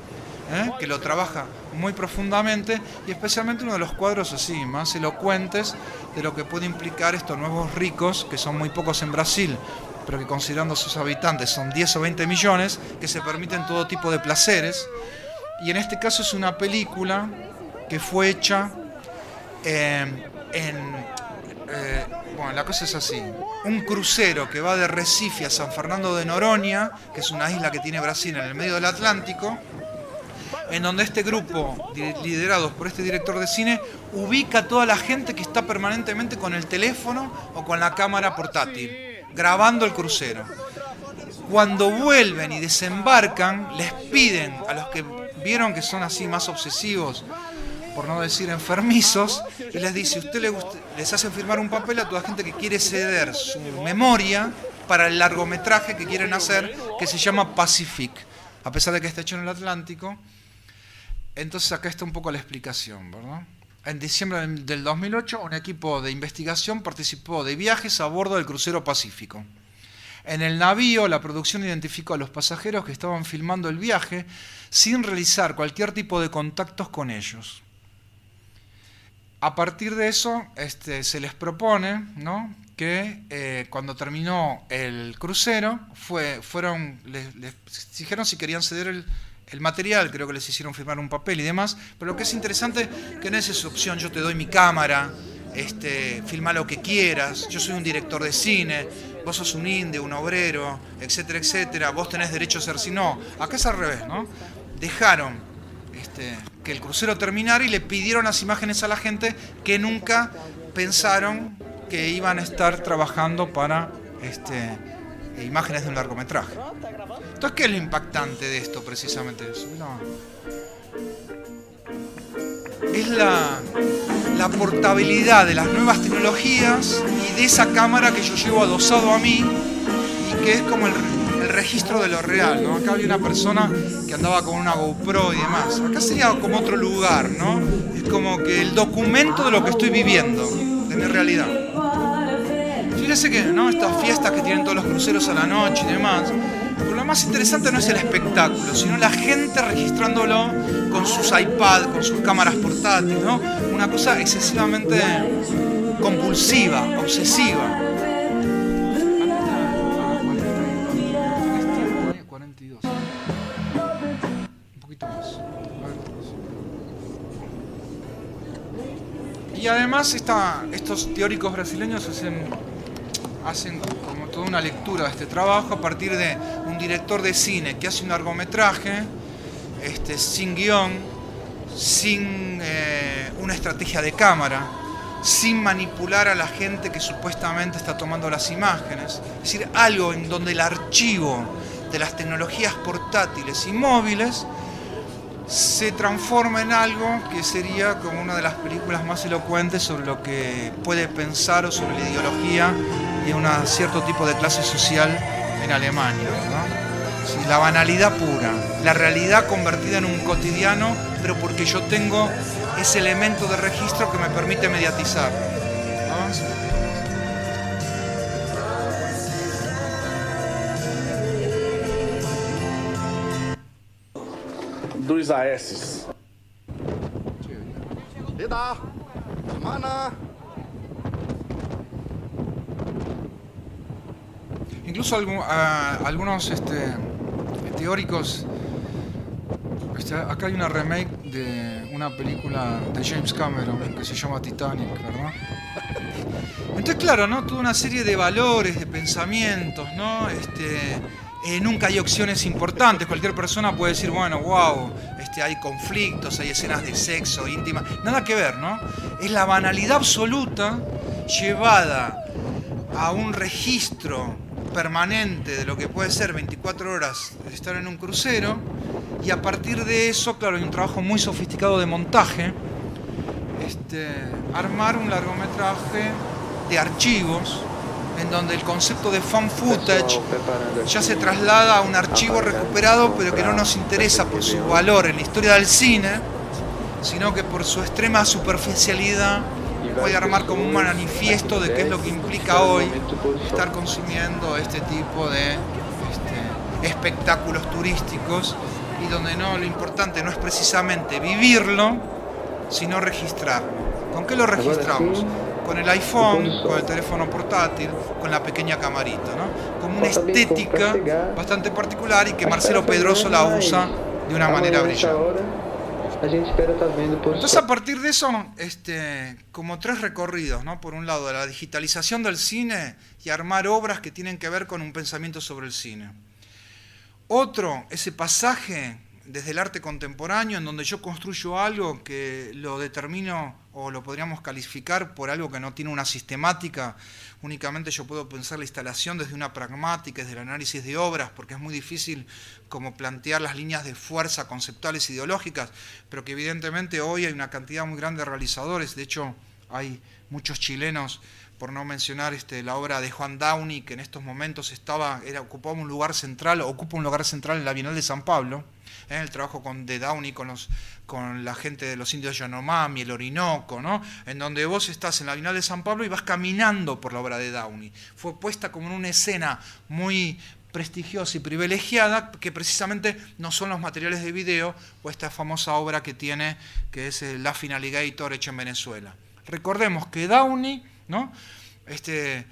que lo trabaja muy profundamente, y especialmente uno de los cuadros así más elocuentes de lo que puede implicar estos nuevos ricos, que son muy pocos en Brasil, pero que considerando sus habitantes son 10 o 20 millones, que se permiten todo tipo de placeres. Y en este caso es una película que fue hecha bueno, la cosa es así. Un crucero que va de Recife a San Fernando de Noronha, que es una isla que tiene Brasil en el medio del Atlántico, en donde este grupo, liderados por este director de cine, ubica a toda la gente que está permanentemente con el teléfono o con la cámara portátil, grabando el crucero. Cuando vuelven y desembarcan, les piden a los que vieron que son así más obsesivos, por no decir enfermizos, y les dice, les hacen firmar un papel a toda gente que quiere ceder su memoria para el largometraje que quieren hacer, que se llama Pacific, a pesar de que está hecho en el Atlántico. Entonces acá está un poco la explicación, ¿verdad? En diciembre del 2008, un equipo de investigación participó de viajes a bordo del crucero Pacífico. En el navío, la producción identificó a los pasajeros que estaban filmando el viaje sin realizar cualquier tipo de contactos con ellos. A partir de eso, se les propone, ¿no?, que cuando terminó el crucero, les dijeron si querían ceder el material, creo que les hicieron firmar un papel y demás, pero lo que es interesante que no es esa opción, yo te doy mi cámara, filma lo que quieras, yo soy un director de cine, vos sos un indio, un obrero, etcétera, etcétera, vos tenés derecho a ser así. No, acá es al revés, ¿no? Dejaron que el crucero terminara y le pidieron las imágenes a la gente que nunca pensaron que iban a estar trabajando para imágenes de un largometraje. Entonces, ¿qué es lo impactante de esto precisamente? No. Es la portabilidad de las nuevas tecnologías y de esa cámara que yo llevo adosado a mí y que es como el registro de lo real, ¿no? Acá había una persona que andaba con una GoPro y demás. Acá sería como otro lugar, ¿no? Es como que el documento de lo que estoy viviendo, de mi realidad. Fíjese que, ¿no?, estas fiestas que tienen todos los cruceros a la noche y demás, pero lo más interesante no es el espectáculo, sino la gente registrándolo con sus iPads, con sus cámaras portátiles, ¿no? Una cosa excesivamente compulsiva, obsesiva. 42. Un poquito más. además estos teóricos brasileños hacen como toda una lectura de este trabajo a partir de un director de cine que hace un largometraje sin guión, sin una estrategia de cámara, sin manipular a la gente que supuestamente está tomando las imágenes. Es decir, algo en donde el archivo de las tecnologías portátiles y móviles se transforma en algo que sería como una de las películas más elocuentes sobre lo que puede pensar o sobre la ideología de un cierto tipo de clase social en Alemania, ¿no? Sí, la banalidad pura, la realidad convertida en un cotidiano, pero porque yo tengo ese elemento de registro que me permite mediatizar, ¿no? 2 AS. Lida, mana. Incluso algunos teóricos, acá hay una remake de una película de James Cameron que se llama Titanic, ¿verdad? Entonces, claro, ¿no? Toda una serie de valores, de pensamientos, ¿no? Nunca hay opciones importantes. Cualquier persona puede decir, bueno, wow, hay conflictos, hay escenas de sexo íntimas. Nada que ver, ¿no? Es la banalidad absoluta llevada a un registro permanente de lo que puede ser 24 horas de estar en un crucero, y a partir de eso, claro, hay un trabajo muy sofisticado de montaje, armar un largometraje de archivos en donde el concepto de fan footage ya se traslada a un archivo recuperado, pero que no nos interesa por su valor en la historia del cine, sino que por su extrema superficialidad puede armar como un manifiesto de qué es lo que implica hoy estar consumiendo este tipo de espectáculos turísticos, y donde lo importante no es precisamente vivirlo, sino registrarlo. ¿Con qué lo registramos? Con el iPhone, con el teléfono portátil, con la pequeña camarita, ¿no? Como una estética bastante particular y que Marcelo Pedroso la usa de una manera brillante. Entonces, a partir de eso, como 3 recorridos, ¿no? Por un lado, la digitalización del cine y armar obras que tienen que ver con un pensamiento sobre el cine. Otro, ese pasaje desde el arte contemporáneo, en donde yo construyo algo que lo determino o lo podríamos calificar por algo que no tiene una sistemática. Únicamente yo puedo pensar la instalación desde una pragmática, desde el análisis de obras, porque es muy difícil como plantear las líneas de fuerza conceptuales ideológicas, pero que evidentemente hoy hay una cantidad muy grande de realizadores. De hecho, hay muchos chilenos, por no mencionar la obra de Juan Downey, que en estos momentos ocupa un lugar central en la Bienal de San Pablo, el trabajo de Downey con la gente de los indios Yanomami, el Orinoco, ¿no? En donde vos estás en la Bienal de San Pablo y vas caminando por la obra de Downey. Fue puesta como en una escena muy prestigiosa y privilegiada, que precisamente no son los materiales de video o esta famosa obra que tiene, que es Laughing Alligator, hecho en Venezuela. Recordemos que Downey, ¿no? Este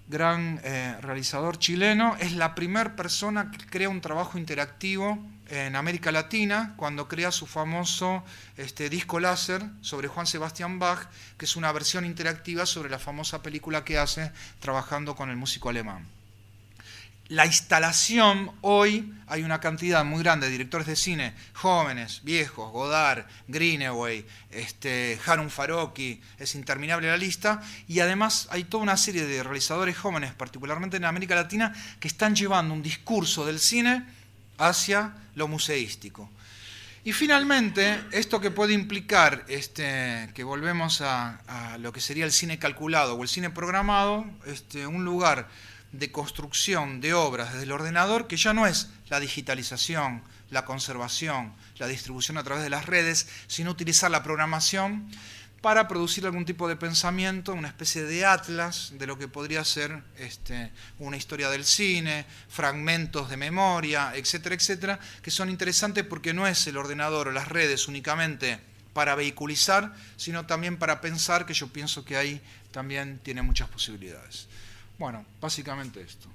gran realizador chileno, es la primera persona que crea un trabajo interactivo en América Latina, cuando crea su famoso disco láser sobre Juan Sebastián Bach, que es una versión interactiva sobre la famosa película que hace trabajando con el músico alemán. La instalación, hoy hay una cantidad muy grande de directores de cine, jóvenes, viejos, Godard, Greenaway, Harun Farocki, es interminable la lista, y además hay toda una serie de realizadores jóvenes, particularmente en América Latina, que están llevando un discurso del cine hacia lo museístico. Y finalmente, esto que puede implicar, que volvemos a lo que sería el cine calculado o el cine programado, un lugar de construcción de obras desde el ordenador, que ya no es la digitalización, la conservación, la distribución a través de las redes, sino utilizar la programación para producir algún tipo de pensamiento, una especie de atlas de lo que podría ser una historia del cine, fragmentos de memoria, etcétera, etcétera, que son interesantes porque no es el ordenador o las redes únicamente para vehiculizar, sino también para pensar, que yo pienso que ahí también tiene muchas posibilidades. Bueno, básicamente esto.